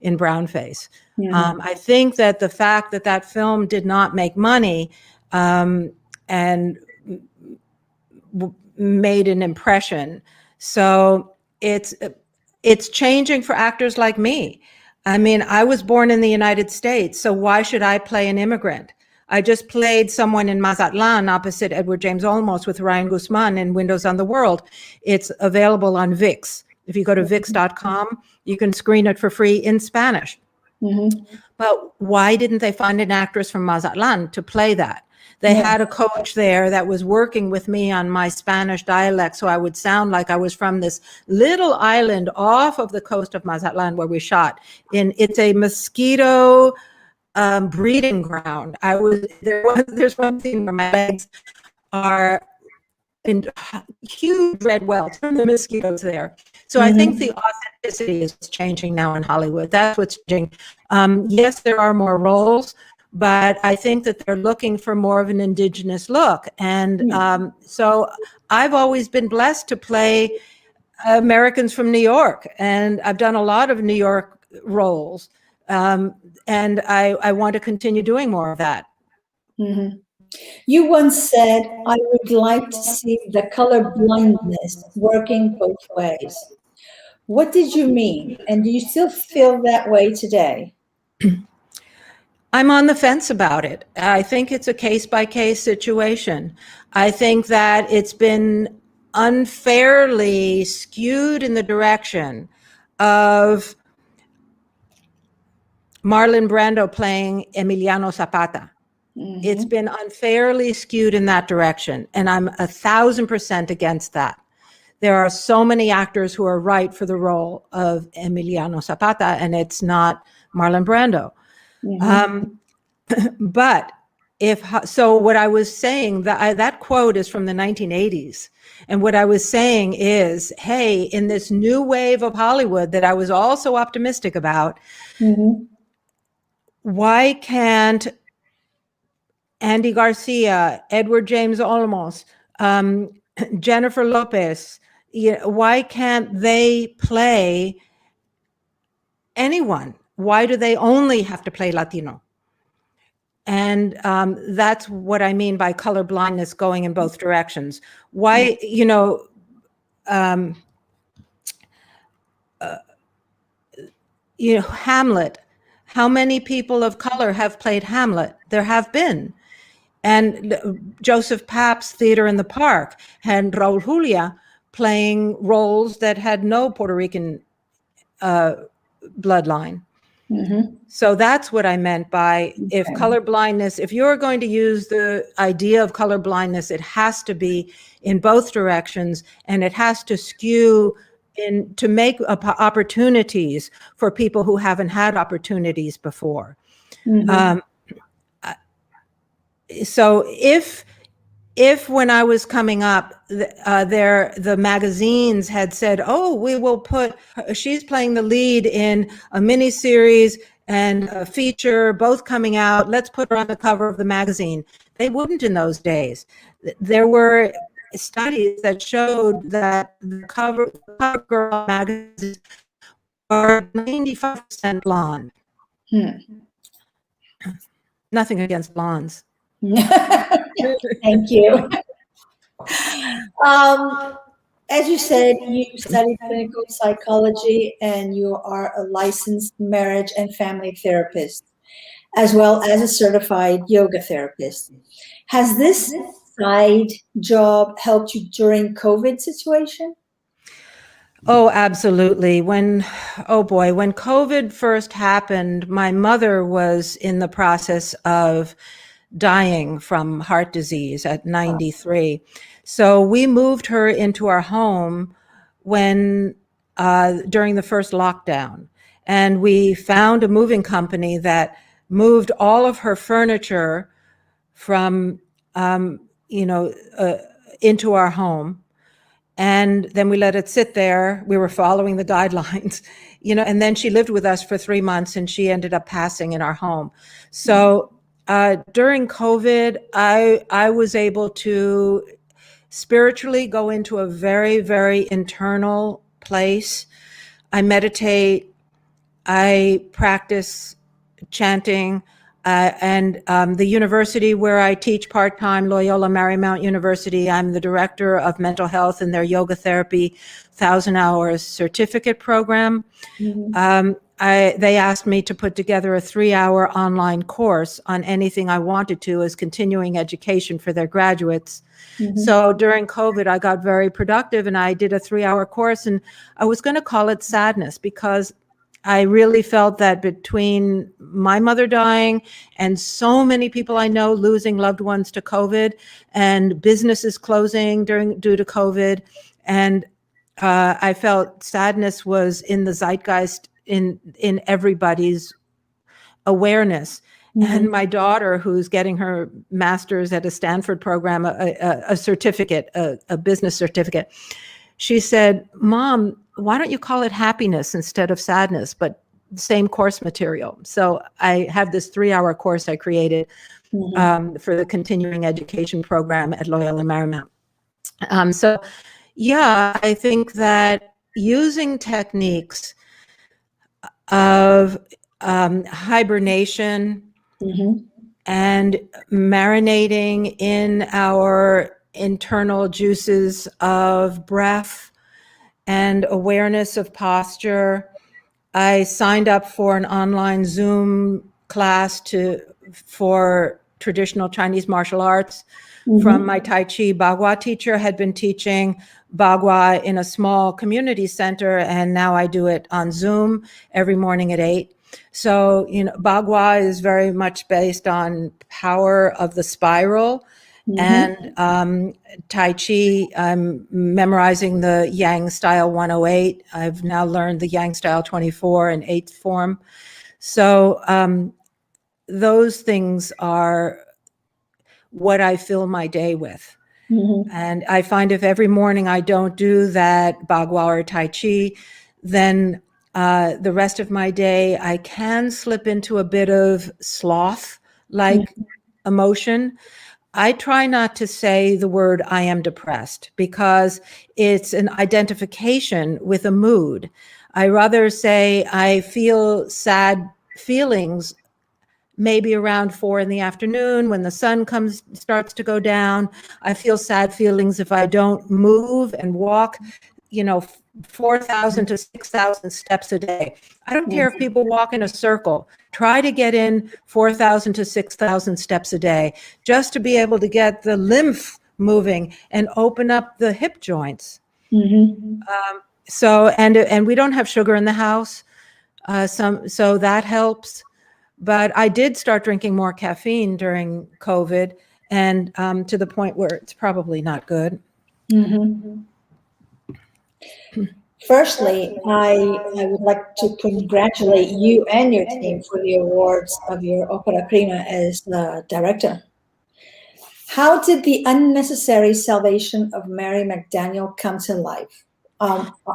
in brownface. I think that the fact that that film did not make money and made an impression. So it's changing for actors like me. I mean, I was born in the United States, so why should I play an immigrant? I just played someone in Mazatlan opposite Edward James Olmos with Ryan Guzman in Windows on the World. It's available on VIX. If you go to VIX.com, you can screen it for free in Spanish. But why didn't they find an actress from Mazatlan to play that? They had a coach there that was working with me on my Spanish dialect, so I would sound like I was from this little island off of the coast of Mazatlan where we shot. It's a mosquito breeding ground. There's one thing where my legs are in huge red welts from the mosquitoes there. So I think the authenticity is changing now in Hollywood. That's what's changing. Yes, there are more roles, but I think that they're looking for more of an indigenous look. And so I've always been blessed to play Americans from New York. And I've done a lot of New York roles. And I want to continue doing more of that. You once said, I would like to see the colorblindness working both ways. What did you mean? And do you still feel that way today? I'm on the fence about it. I think it's a case-by-case situation. I think that it's been unfairly skewed in the direction of Marlon Brando playing Emiliano Zapata. It's been unfairly skewed in that direction, and I'm 1,000% against that. There are so many actors who are right for the role of Emiliano Zapata, and it's not Marlon Brando. But what I was saying, that quote is from the 1980s. And what I was saying is, hey, in this new wave of Hollywood that I was also optimistic about, why can't Andy Garcia, Edward James Olmos, Jennifer Lopez, why can't they play anyone? Why do they only have to play Latino? And that's what I mean by color blindness going in both directions. Why, Hamlet, how many people of color have played Hamlet? There have been. And Joseph Papp's Theater in the Park had Raul Julia playing roles that had no Puerto Rican bloodline. So that's what I meant by if colorblindness, if you're going to use the idea of colorblindness, it has to be in both directions, and it has to skew to make opportunities for people who haven't had opportunities before. So if when I was coming up, the magazines had said, oh, we will she's playing the lead in a miniseries and a feature, both coming out. Let's put her on the cover of the magazine. They wouldn't in those days. There were studies that showed that the cover girl magazines are 95% blonde. Nothing against blondes. Thank you. As you said, you studied clinical psychology and you are a licensed marriage and family therapist, as well as a certified yoga therapist. Has this side job helped you during COVID situation? Oh, absolutely. Oh boy, when COVID first happened, my mother was in the process of dying from heart disease at 93. So we moved her into our home when during the first lockdown, and we found a moving company that moved all of her furniture from into our home. And then we let it sit there. We were following the guidelines, and then she lived with us for 3 months and she ended up passing in our home. So during COVID, I was able to spiritually go into a very, very internal place. I meditate, I practice chanting, and the university where I teach part-time, Loyola Marymount University, I'm the director of mental health and their yoga therapy 1,000 hours certificate program. They asked me to put together a 3-hour online course on anything I wanted to as continuing education for their graduates. So during COVID, I got very productive and I did a 3-hour course, and I was going to call it Sadness because I really felt that between my mother dying and so many people I know losing loved ones to COVID and businesses closing due to COVID, and I felt sadness was in the zeitgeist in everybody's awareness. And my daughter, who's getting her master's at a Stanford program, a certificate, a business certificate, she said, "Mom, why don't you call it happiness instead of sadness, but same course material?" So I have this 3-hour course I created for the continuing education program at Loyola Marymount. So yeah, I think that using techniques of hibernation and marinating in our internal juices of breath and awareness of posture. I signed up for an online Zoom class for traditional Chinese martial arts from my Tai Chi Bagua teacher. Had been teaching Bagua in a small community center, and now I do it on Zoom every morning at 8. So, Bagua is very much based on power of the spiral. And Tai Chi, I'm memorizing the Yang Style 108. I've now learned the Yang Style 24 and 8th form. So those things are what I fill my day with. And I find if every morning I don't do that Bagua or Tai Chi, then the rest of my day, I can slip into a bit of sloth-like emotion. I try not to say the word "I am depressed" because it's an identification with a mood. I rather say I feel sad feelings maybe around 4 in the afternoon when the sun starts to go down. I feel sad feelings if I don't move and walk, 4,000 to 6,000 steps a day. I don't care if people walk in a circle. Try to get in 4,000 to 6,000 steps a day just to be able to get the lymph moving and open up the hip joints. So, and we don't have sugar in the house, so that helps. But I did start drinking more caffeine during COVID, and to the point where it's probably not good. Firstly, I would like to congratulate you and your team for the awards of your Opera Prima as the director. How did the unnecessary salvation of Mary McDaniel come to life?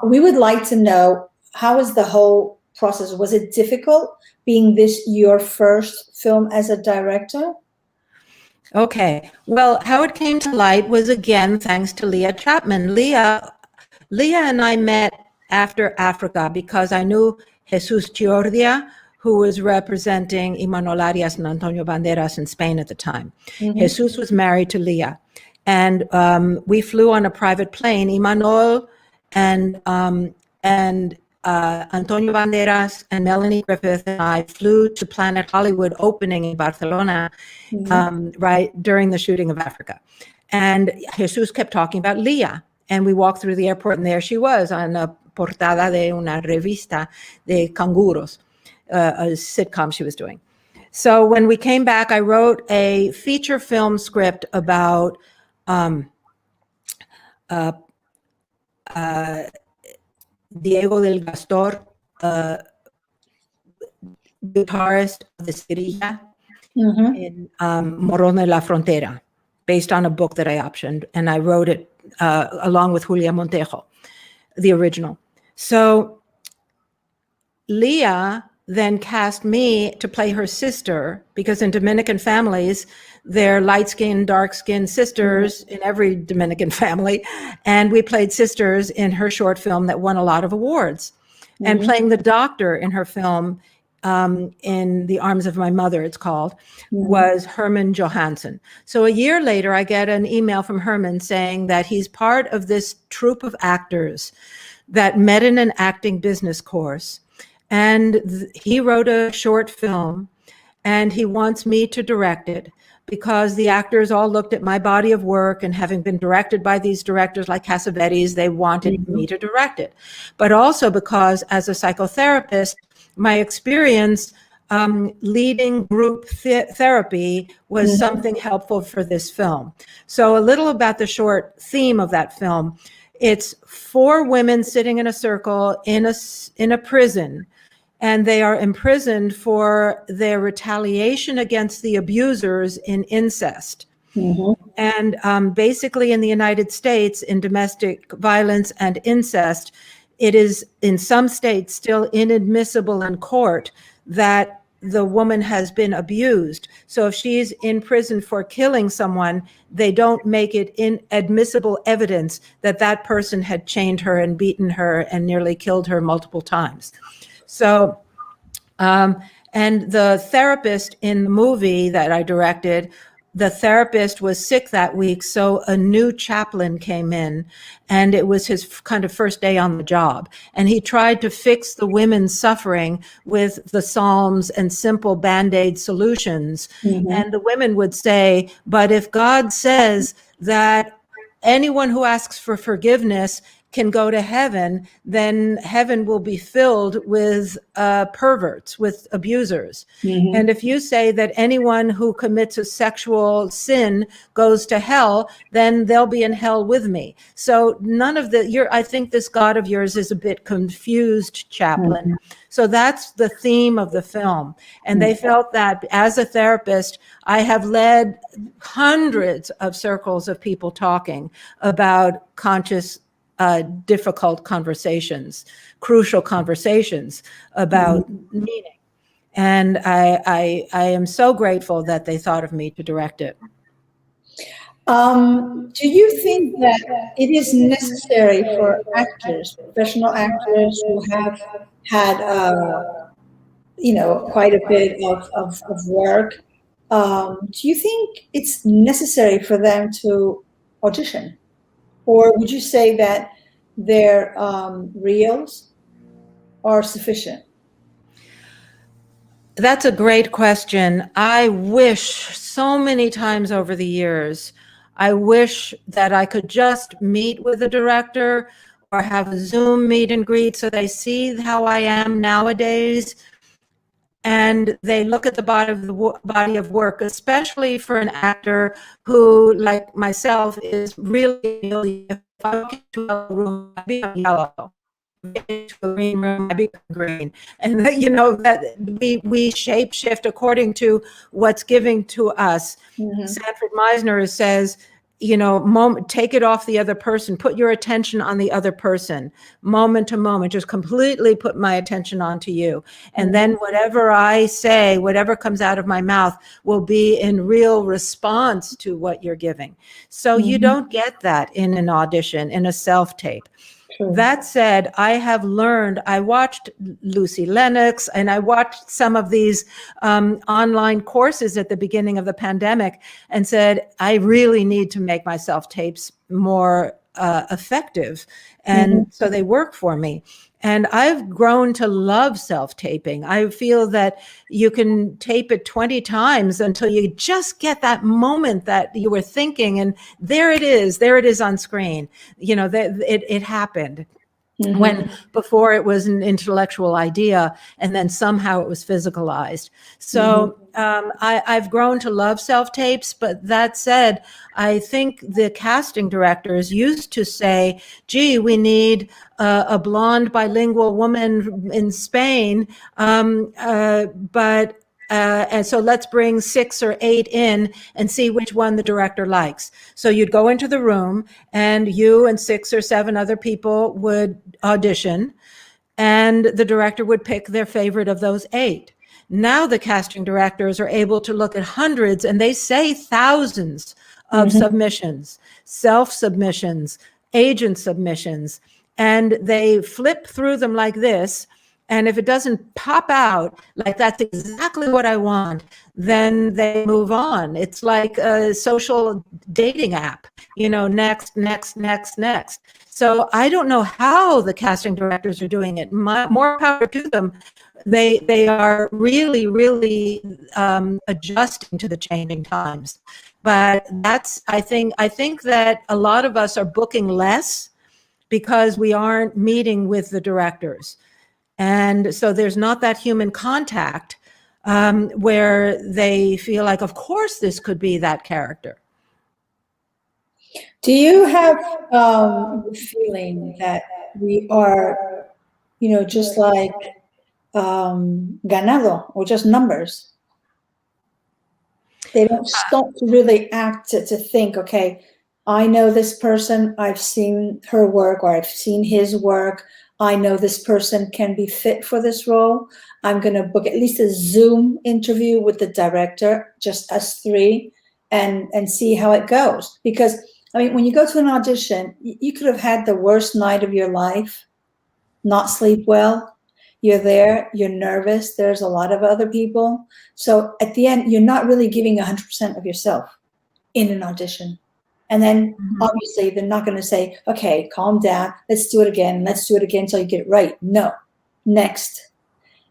We would like to know, how was the whole process? Was it difficult? being this your first film as a director? Okay. Well, how it came to light was again thanks to Leah Chapman. Leah and I met after Africa because I knew Jesus Chiordia, who was representing Imanol Arias and Antonio Banderas in Spain at the time. Jesus was married to Leah, and we flew on a private plane. Imanol and Antonio Banderas and Melanie Griffith and I flew to Planet Hollywood opening in Barcelona, right during the shooting of Africa. And Jesus kept talking about Leah. And we walked through the airport, and there she was on a portada de una revista de canguros, a sitcom she was doing. So when we came back, I wrote a feature film script about Diego del Gastor, guitarist of the Sirilla in Morón de la Frontera, based on a book that I optioned, and I wrote it along with Julia Montejo, the original. So Leah then cast me to play her sister, because in Dominican families, they're light-skinned, dark-skinned sisters in every Dominican family, and we played sisters in her short film that won a lot of awards. And playing the doctor in her film, In the Arms of My Mother, it's called, was Herman Johansson. So a year later, I get an email from Herman saying that he's part of this troupe of actors that met in an acting business course. And he wrote a short film, and he wants me to direct it because the actors all looked at my body of work, and having been directed by these directors like Cassavetes, they wanted me to direct it. But also because as a psychotherapist, my experience leading group therapy was something helpful for this film. So a little about the short theme of that film. It's 4 women sitting in a circle in a prison, and they are imprisoned for their retaliation against the abusers in incest. And basically in the United States, in domestic violence and incest, it is in some states still inadmissible in court that the woman has been abused. So if she's in prison for killing someone, they don't make it inadmissible evidence that that person had chained her and beaten her and nearly killed her multiple times. So, and the therapist in the movie that I directed, the therapist was sick that week, so a new chaplain came in, and it was his kind of first day on the job. And he tried to fix the women's suffering with the Psalms and simple Band-Aid solutions. And the women would say, but if God says that anyone who asks for forgiveness can go to heaven, then heaven will be filled with perverts, with abusers. And if you say that anyone who commits a sexual sin goes to hell, then they'll be in hell with me. So none of I think this God of yours is a bit confused, chaplain. So that's the theme of the film. And they felt that as a therapist, I have led hundreds of circles of people talking about conscious difficult conversations, crucial conversations about meaning. And I am so grateful that they thought of me to direct it. Do you think that it is necessary for actors, professional actors who have had, quite a bit of work, do you think it's necessary for them to audition? Or would you say that their reels are sufficient? That's a great question. I wish so many times over the years, I wish that I could just meet with a director or have a Zoom meet and greet so they see how I am nowadays. And they look at the body of work, especially for an actor who, like myself, is really, if I walk into a room, I become yellow. Into a green room, I become green. And that we shape shift according to what's giving to us. Sanford Meisner says, take it off the other person, put your attention on the other person, moment to moment, just completely put my attention onto you. And then whatever I say, whatever comes out of my mouth will be in real response to what you're giving. So you don't get that in an audition, in a self-tape. That said, I have learned, I watched Lucy Lennox and I watched some of these online courses at the beginning of the pandemic and said, I really need to make my self-tapes more effective. And so they work for me. And I've grown to love self-taping. I feel that you can tape it 20 times until you just get that moment that you were thinking, and there it is on screen. It happened. When before it was an intellectual idea and then somehow it was physicalized. So I've grown to love self-tapes, but that said, I think the casting directors used to say, gee, we need a blonde bilingual woman in Spain, and so let's bring 6 or 8 in and see which one the director likes. So you'd go into the room and you and 6 or 7 other people would audition and the director would pick their favorite of those 8. Now the casting directors are able to look at hundreds and they say thousands of submissions, self-submissions, agent submissions, and they flip through them like this. And if it doesn't pop out, like that's exactly what I want, then they move on. It's like a social dating app, next, next, next, next. So I don't know how the casting directors are doing it. More power to them. They are really, really adjusting to the changing times. But I think that a lot of us are booking less because we aren't meeting with the directors. And so there's not that human contact where they feel like, of course, this could be that character. Do you have the feeling that we are, just like ganado or just numbers? They don't stop to really act to think, okay, I know this person, I've seen her work or I've seen his work. I know this person can be fit for this role. I'm going to book at least a Zoom interview with the director, just us 3, and see how it goes. Because, when you go to an audition, you could have had the worst night of your life, not sleep well. You're there, you're nervous. There's a lot of other people. So at the end, you're not really giving 100% of yourself in an audition. And then obviously they're not going to say, okay, calm down. Let's do it again. Let's do it again until you get it right. No, next.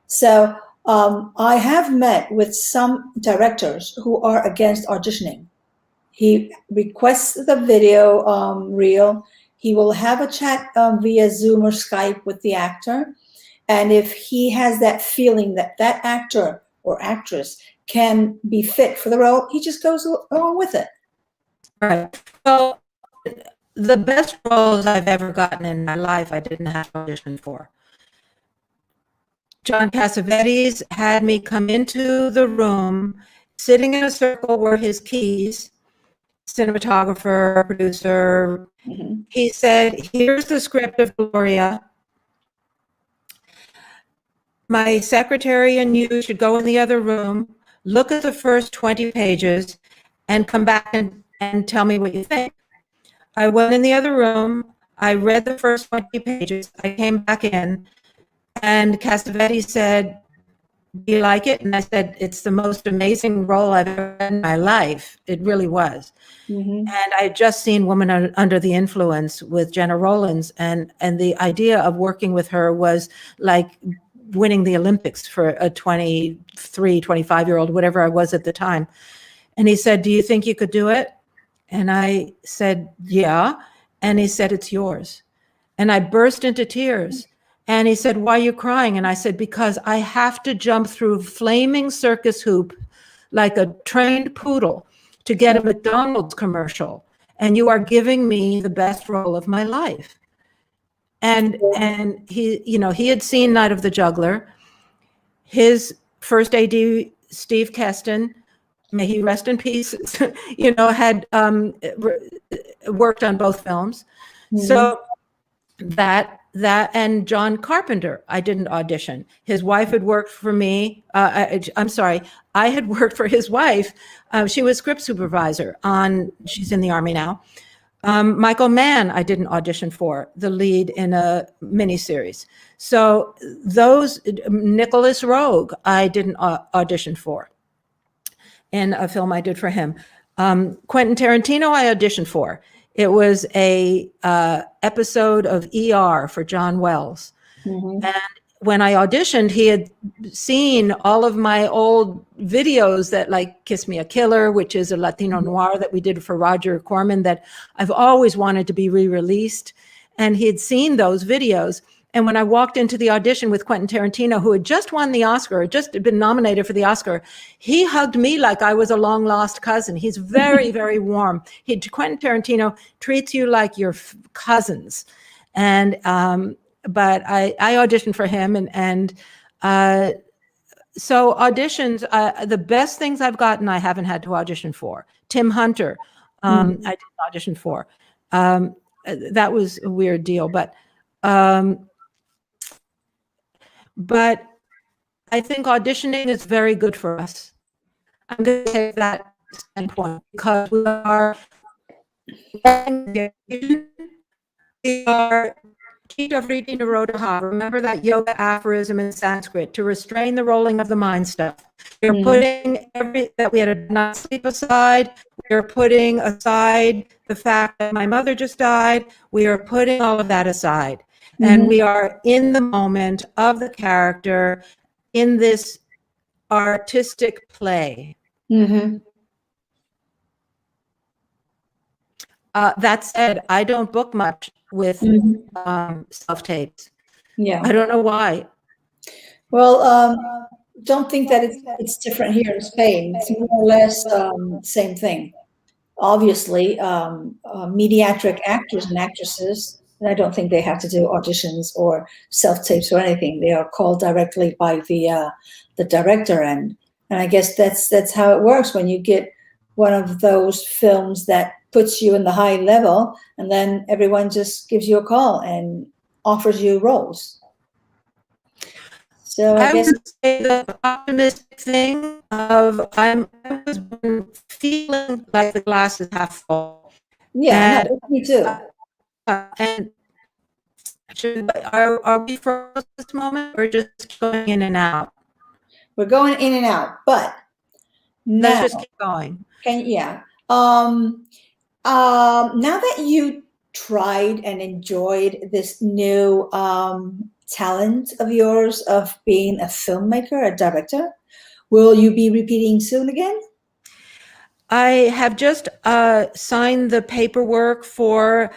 So I have met with some directors who are against auditioning. He requests the video reel. He will have a chat via Zoom or Skype with the actor. And if he has that feeling that that actor or actress can be fit for the role, he just goes along with it. Right. Well, the best roles I've ever gotten in my life, I didn't have to audition for. John Cassavetes had me come into the room, sitting in a circle were his keys, cinematographer, producer. He said, here's the script of Gloria. My secretary and you should go in the other room, look at the first 20 pages, and come back and tell me what you think. I went in the other room, I read the first 20 pages, I came back in, and Cassavetes said, do you like it? And I said, it's the most amazing role I've ever had in my life. It really was. And I had just seen Woman Under the Influence with Jenna Rollins, and the idea of working with her was like winning the Olympics for a 23, 25-year-old, whatever I was at the time. And he said, do you think you could do it? And I said, yeah. And he said, it's yours. And I burst into tears. And he said, why are you crying? And I said, because I have to jump through flaming circus hoop like a trained poodle to get a McDonald's commercial. And you are giving me the best role of my life. And he, he had seen Night of the Juggler. His first AD, Steve Keston, may he rest in peace, had worked on both films. So that and John Carpenter, I didn't audition. His wife had worked for me. I'm sorry, I had worked for his wife. She was script supervisor she's in the Army now. Michael Mann, I didn't audition for, the lead in a miniseries. So Nicholas Roeg, I didn't audition for in a film I did for him. Quentin Tarantino, I auditioned for. It was a episode of ER for John Wells. And when I auditioned, he had seen all of my old videos that, like Kiss Me a Killer, which is a Latino noir that we did for Roger Corman that I've always wanted to be re-released. And he had seen those videos. And when I walked into the audition with Quentin Tarantino, who had just won the Oscar, had just been nominated for the Oscar, he hugged me like I was a long lost cousin. He's very, very warm. Quentin Tarantino treats you like your cousins. And, but I auditioned for him, and so auditions, the best things I've gotten, I haven't had to audition for. Tim Hunter, I didn't audition for. That was a weird deal, but I think auditioning is very good for us. I'm going to take that standpoint because we are remember that yoga aphorism in Sanskrit, to restrain the rolling of the mind stuff. We're putting that we had not sleep aside. We're putting aside the fact that my mother just died. We are putting all of that aside. And we are in the moment of the character in this artistic play. That said, I don't book much with self-tapes. Yeah. I don't know why. Well, don't think that it's different here in Spain. It's more or less same thing. Obviously, mediatric actors and actresses, I don't think they have to do auditions or self-tapes or anything. They are called directly by the director, and I guess that's how it works when you get one of those films that puts you in the high level, and then everyone just gives you a call and offers you roles. So I guess would say the optimistic thing of I was feeling like the glass is half full. Yeah, no, me too. And are we frozen at this moment, or just going in and out? We're going in and out, but now, let's just keep going. Now that you tried and enjoyed this new talent of yours of being a filmmaker, a director, will you be repeating soon again? I have just signed the paperwork for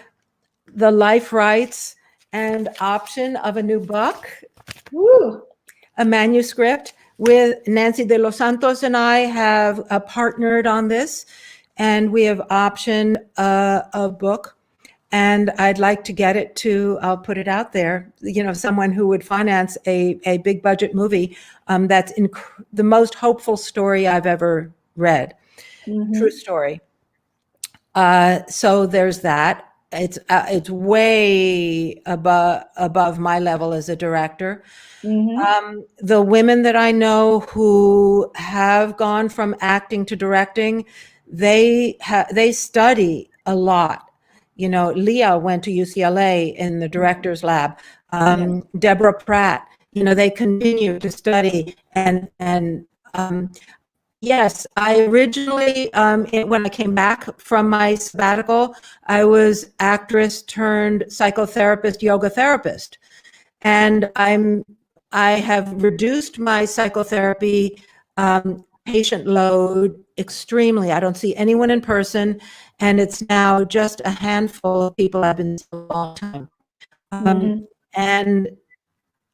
the life rights and option of a new book. Woo. A manuscript with Nancy de los Santos, and I have partnered on this, and we have optioned a book, and I'd like to get it to, I'll put it out there, someone who would finance a big budget movie. That's the most hopeful story I've ever read. True story. So there's that. It's way above my level as a director. The women that I know who have gone from acting to directing, they study a lot. Leah went to UCLA in the director's lab. Deborah Pratt, they continue to study and yes, I originally, when I came back from my sabbatical, I was actress turned psychotherapist, yoga therapist. And I have reduced my psychotherapy patient load extremely. I don't see anyone in person, and it's now just a handful of people I've been seeing a long time. And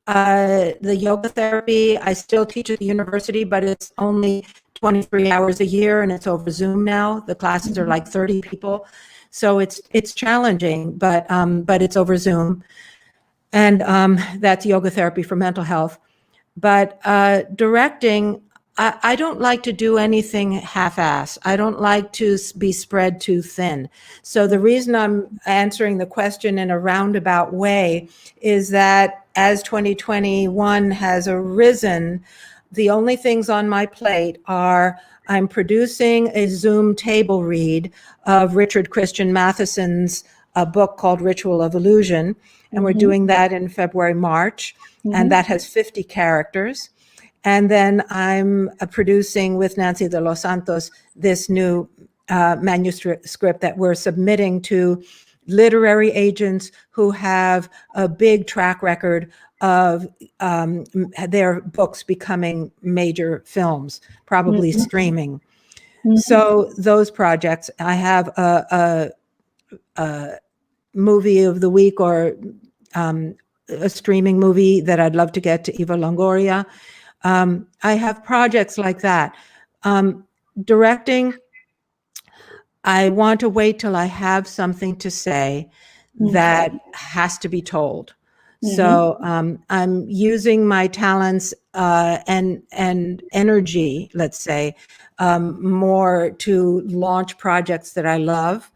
the yoga therapy, I still teach at the university, but it's only 23 hours a year, and it's over Zoom now. The classes are like 30 people. So it's challenging, but it's over Zoom. And that's yoga therapy for mental health. But directing, I don't like to do anything half-ass. I don't like to be spread too thin. So the reason I'm answering the question in a roundabout way is that as 2021 has arisen, the only things on my plate are I'm producing a Zoom table read of Richard Christian Matheson's book called Ritual of Illusion, and we're doing that in February, March, and that has 50 characters. And then I'm producing with Nancy de los Santos this new manuscript that we're submitting to literary agents who have a big track record of their books becoming major films, probably streaming. So those projects, I have a movie of the week or a streaming movie that I'd love to get to Eva Longoria. I have projects like that. Directing, I want to wait till I have something to say that has to be told. So I'm using my talents and energy, let's say, more to launch projects that I love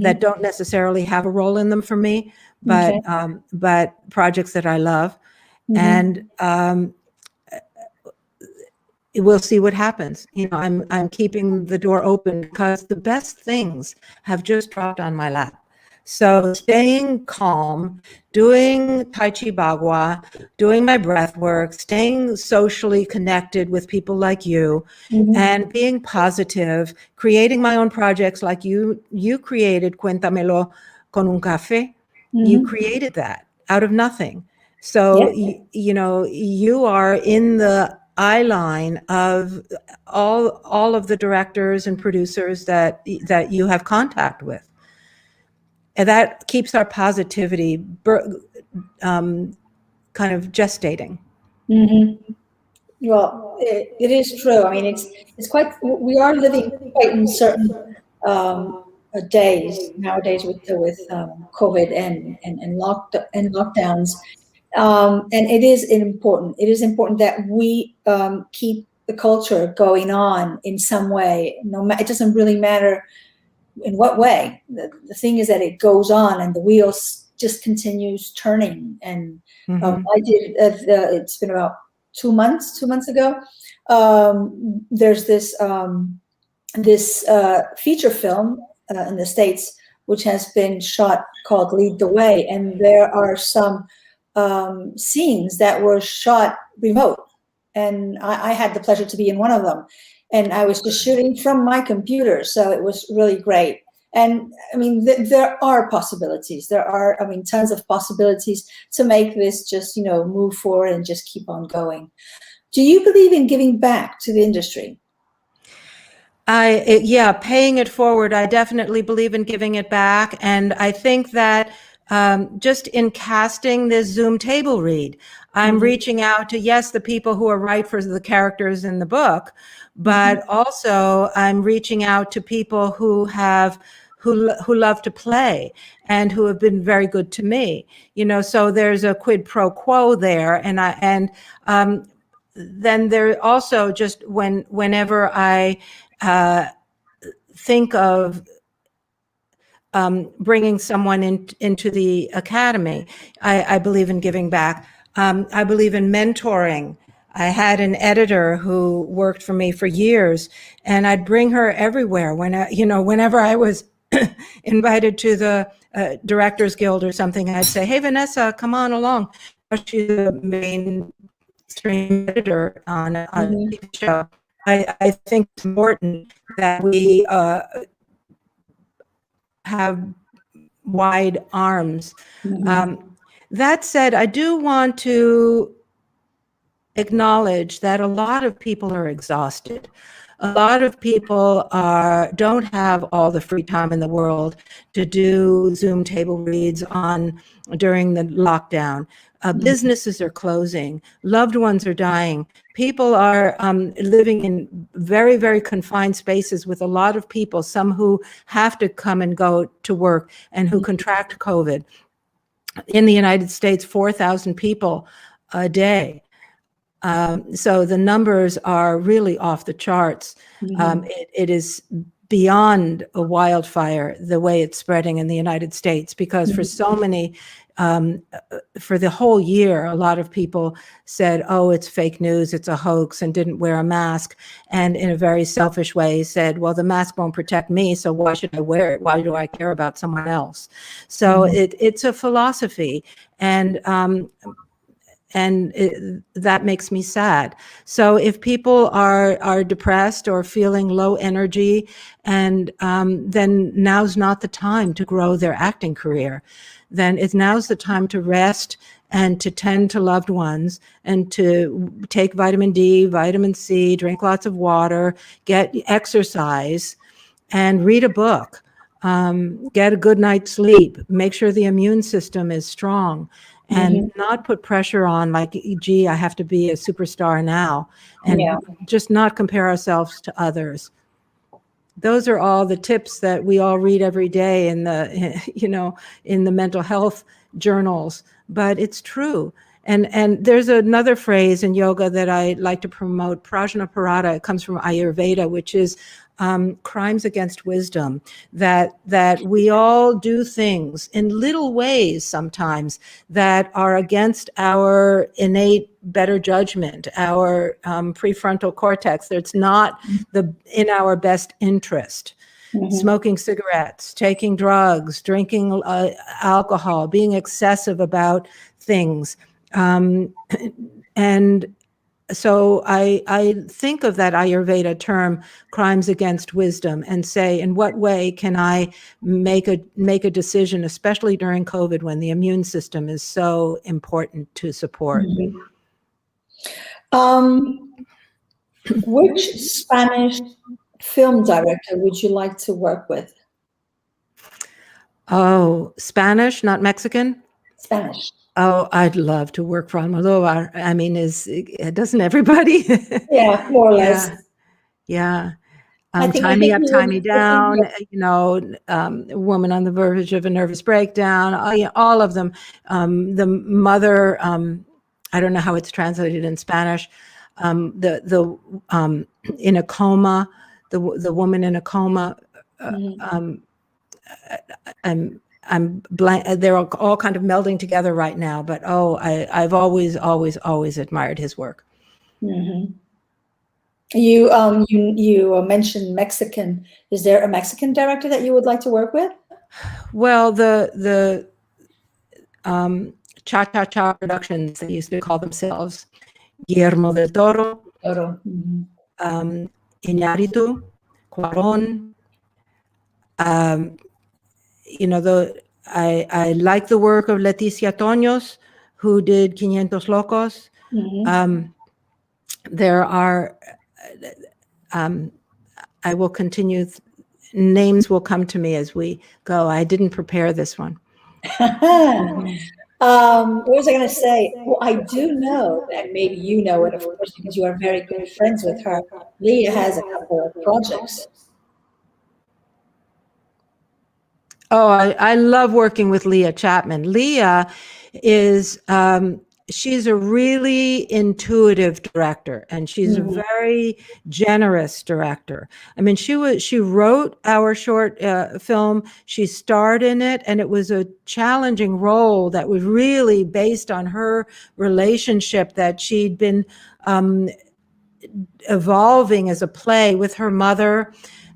that don't necessarily have a role in them for me, but projects that I love. And we'll see what happens. You know, I'm keeping the door open because the best things have just dropped on my lap. So staying calm, doing Tai Chi Bagua, doing my breath work, staying socially connected with people like you, and being positive, creating my own projects like you created Cuéntamelo con un Café. You created that out of nothing. So, you know, you are in the eye line of all of the directors and producers that you have contact with. And that keeps our positivity kind of gestating. Well, it is true. I mean, it's quite. We are living quite in certain days nowadays with COVID and lockdowns, and it is important. It is important that we keep the culture going on in some way. It doesn't really matter in what way. The thing is that it goes on, and the wheels just continues turning. And I did. It's been about 2 months ago, there's this feature film in the States, which has been shot called Lead the Way. And there are some scenes that were shot remote. And I had the pleasure to be in one of them. And I was just shooting from my computer. So it was really great. And I mean, there are possibilities. There are, I mean, tons of possibilities to make this just, you know, move forward and just keep on going. Do you believe in giving back to the industry? Yeah, paying it forward. I definitely believe in giving it back. And I think that just in casting this Zoom table read, I'm reaching out to, yes, the people who are right for the characters in the book, but also I'm reaching out to people who love to play and who have been very good to me, you know, so there's a quid pro quo there. And then there also just whenever I think of bringing someone into the academy, I believe in giving back. I believe in mentoring. I had an editor who worked for me for years, and I'd bring her everywhere. Whenever I was invited to the Directors Guild or something, I'd say, "Hey, Vanessa, come on along." She's the mainstream editor on a TV show. I think it's important that we have wide arms. That said, I do want to acknowledge that a lot of people are exhausted. A lot of people don't have all the free time in the world to do Zoom table reads during the lockdown. Businesses are closing. Loved ones are dying. People are living in very, very confined spaces with a lot of people, some who have to come and go to work and who contract COVID. In the United States, 4,000 people a day. So the numbers are really off the charts. It is beyond a wildfire the way it's spreading in the United States, because for so many, for the whole year, a lot of people said, oh, it's fake news, it's a hoax, and didn't wear a mask. And in a very selfish way said, well, the mask won't protect me, so why should I wear it? Why do I care about someone else? So it's a philosophy. And that makes me sad. So if people are depressed or feeling low energy, and then now's not the time to grow their acting career. Then now's the time to rest and to tend to loved ones and to take vitamin D, vitamin C, drink lots of water, get exercise, and read a book. Get a good night's sleep, make sure the immune system is strong, and not put pressure on like, gee, I have to be a superstar now, and just not compare ourselves to others. Those are all the tips that we all read every day in the, in the mental health journals, but it's true. And there's another phrase in yoga that I like to promote, prajnaparata. It comes from Ayurveda, which is crimes against wisdom, that we all do things in little ways sometimes that are against our innate better judgment, our prefrontal cortex. That's not in our best interest. Smoking cigarettes, taking drugs, drinking alcohol, being excessive about things. And so I think of that Ayurveda term, crimes against wisdom, and say, in what way can I make a decision, especially during COVID, when the immune system is so important to support. Which Spanish film director would you like to work with? Oh, Spanish, not Mexican? Spanish. Oh, I'd love to work for Almodovar. I mean, doesn't everybody? Yeah, more or less. Yeah. Tie Me Up, Tie Me Down, Woman on the Verge of a Nervous Breakdown, all of them. The Mother, I don't know how it's translated in Spanish. The in a coma, the woman in a coma. I'm blank. They're all kind of melding together right now. But I've always admired his work. You mentioned Mexican. Is there a Mexican director that you would like to work with? Well, the Cha Cha Cha Productions, they used to call themselves, Guillermo del Toro, Iñárritu, Cuarón. I like the work of Leticia Toños, who did 500 Locos. There are, I will continue, names will come to me as we go. I didn't prepare this one. What was I going to say? Well, I do know, and maybe you know it, of course, because you are very good friends with her. Leah has a couple of projects. Oh, I love working with Leah Chapman. Leah is, she's a really intuitive director, and she's a very generous director. I mean, she wrote our short film, she starred in it, and it was a challenging role that was really based on her relationship that she'd been evolving as a play with her mother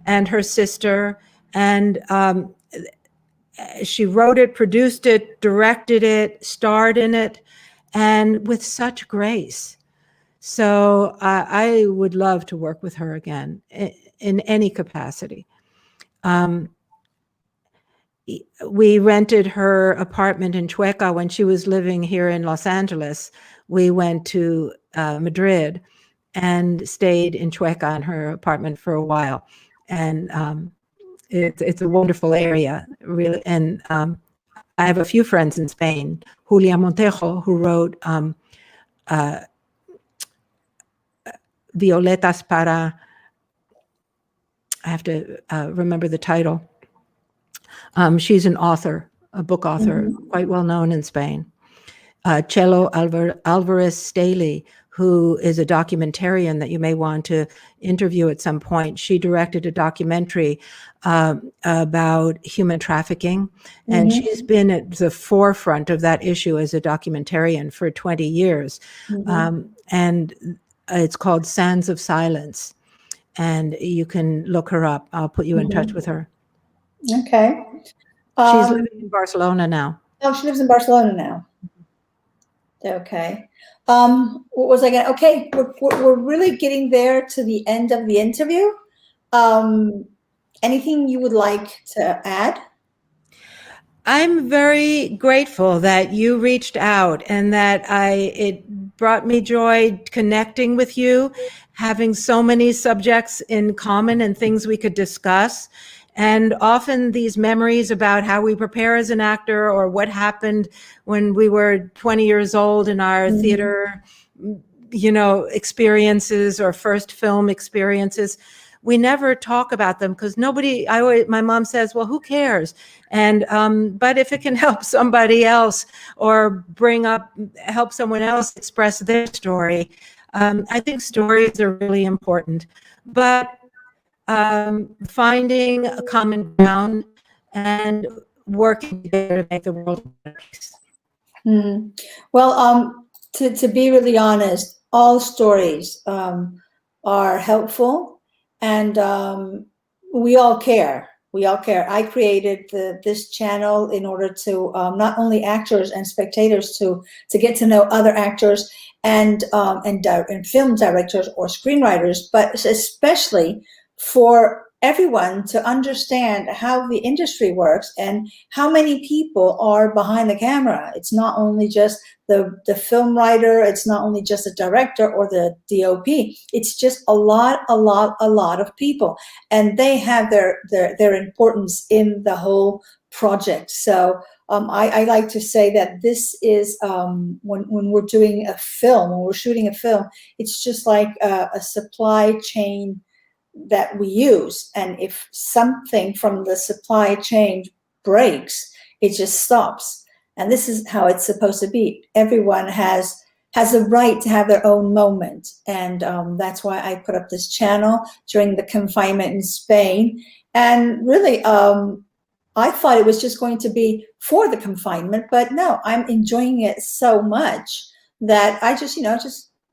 and her sister. And she wrote it, produced it, directed it, starred in it, and with such grace. So I would love to work with her again in any capacity. We rented her apartment in Chueca when she was living here in Los Angeles. We went to Madrid and stayed in Chueca in her apartment for a while. And it's a wonderful area, really. And I have a few friends in Spain. Julia Montejo, who wrote Violetas para, I have to remember the title. She's an author, a book author, quite well known in Spain. Chelo Alvarez Staley, who is a documentarian that you may want to interview at some point. She directed a documentary about human trafficking, and she's been at the forefront of that issue as a documentarian for 20 years. And it's called Sands of Silence, and you can look her up. I'll put you in touch with her. Okay. She's living in Barcelona now. Oh, she lives in Barcelona now. Okay. What was I going to, okay, we're really getting there to the end of the interview. Anything you would like to add? I'm very grateful that you reached out and that it brought me joy connecting with you, having so many subjects in common and things we could discuss. And often these memories about how we prepare as an actor or what happened when we were 20 years old in our theater, experiences or first film experiences, we never talk about them because my mom says, well, who cares? And, but if it can help somebody else or help someone else express their story, I think stories are really important. But finding a common ground and working together to make the world a better place. Well, to be really honest, all stories are helpful. And we all care. We all care. I created this channel in order to not only actors and spectators to get to know other actors and film directors or screenwriters, but especially for everyone to understand how the industry works and how many people are behind the camera. It's not only just the film writer, it's not only just the director or the DOP, it's just a lot of people, and they have their importance in the whole project. So I like to say that this is when we're doing a film, when we're shooting a film, it's just like a supply chain that we use, and if something from the supply chain breaks, it just stops. And this is how it's supposed to be. Everyone has a right to have their own moment, and that's why I put up this channel during the confinement in Spain. And really, I thought it was just going to be for the confinement, but no, I'm enjoying it so much that I just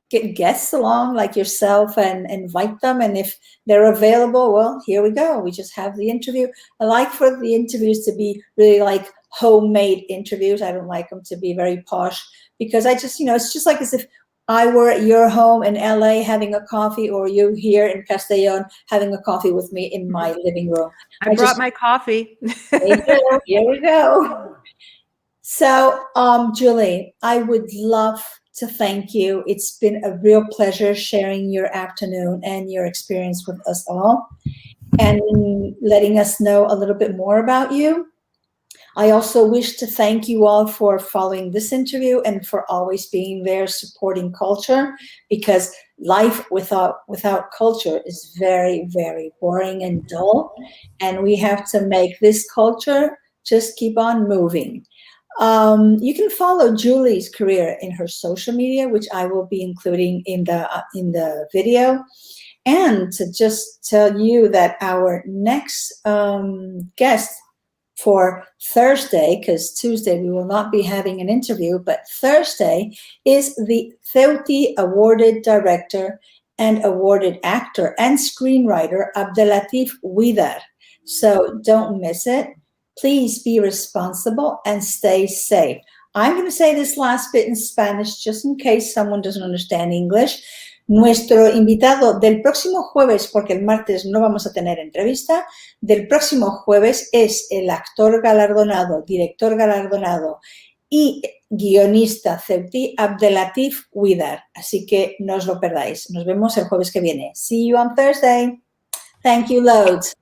get guests along like yourself and invite them. And if they're available, well, here we go. We just have the interview. I like for the interviews to be really like homemade interviews. I don't like them to be very posh, because I just, it's just like as if I were at your home in LA having a coffee, or you here in Castellón having a coffee with me in my living room. I brought my coffee. Here we go. So, Julie, I would love to thank you. It's been a real pleasure sharing your afternoon and your experience with us all and letting us know a little bit more about you. I also wish to thank you all for following this interview and for always being there supporting culture, because life without culture is very, very boring and dull. And we have to make this culture just keep on moving. You can follow Julie's career in her social media, which I will be including in the video. And to just tell you that our next guest for Thursday, because Tuesday we will not be having an interview, but Thursday is the Ceuti awarded director and awarded actor and screenwriter Abdelatif Widar. So don't miss it. Please be responsible and stay safe. I'm going to say this last bit in Spanish just in case someone doesn't understand English. Nuestro invitado del próximo jueves, porque el martes no vamos a tener entrevista, del próximo jueves es el actor galardonado, director galardonado y guionista ceutí Abdelatif Widar. Así que no os lo perdáis. Nos vemos el jueves que viene. See you on Thursday. Thank you loads.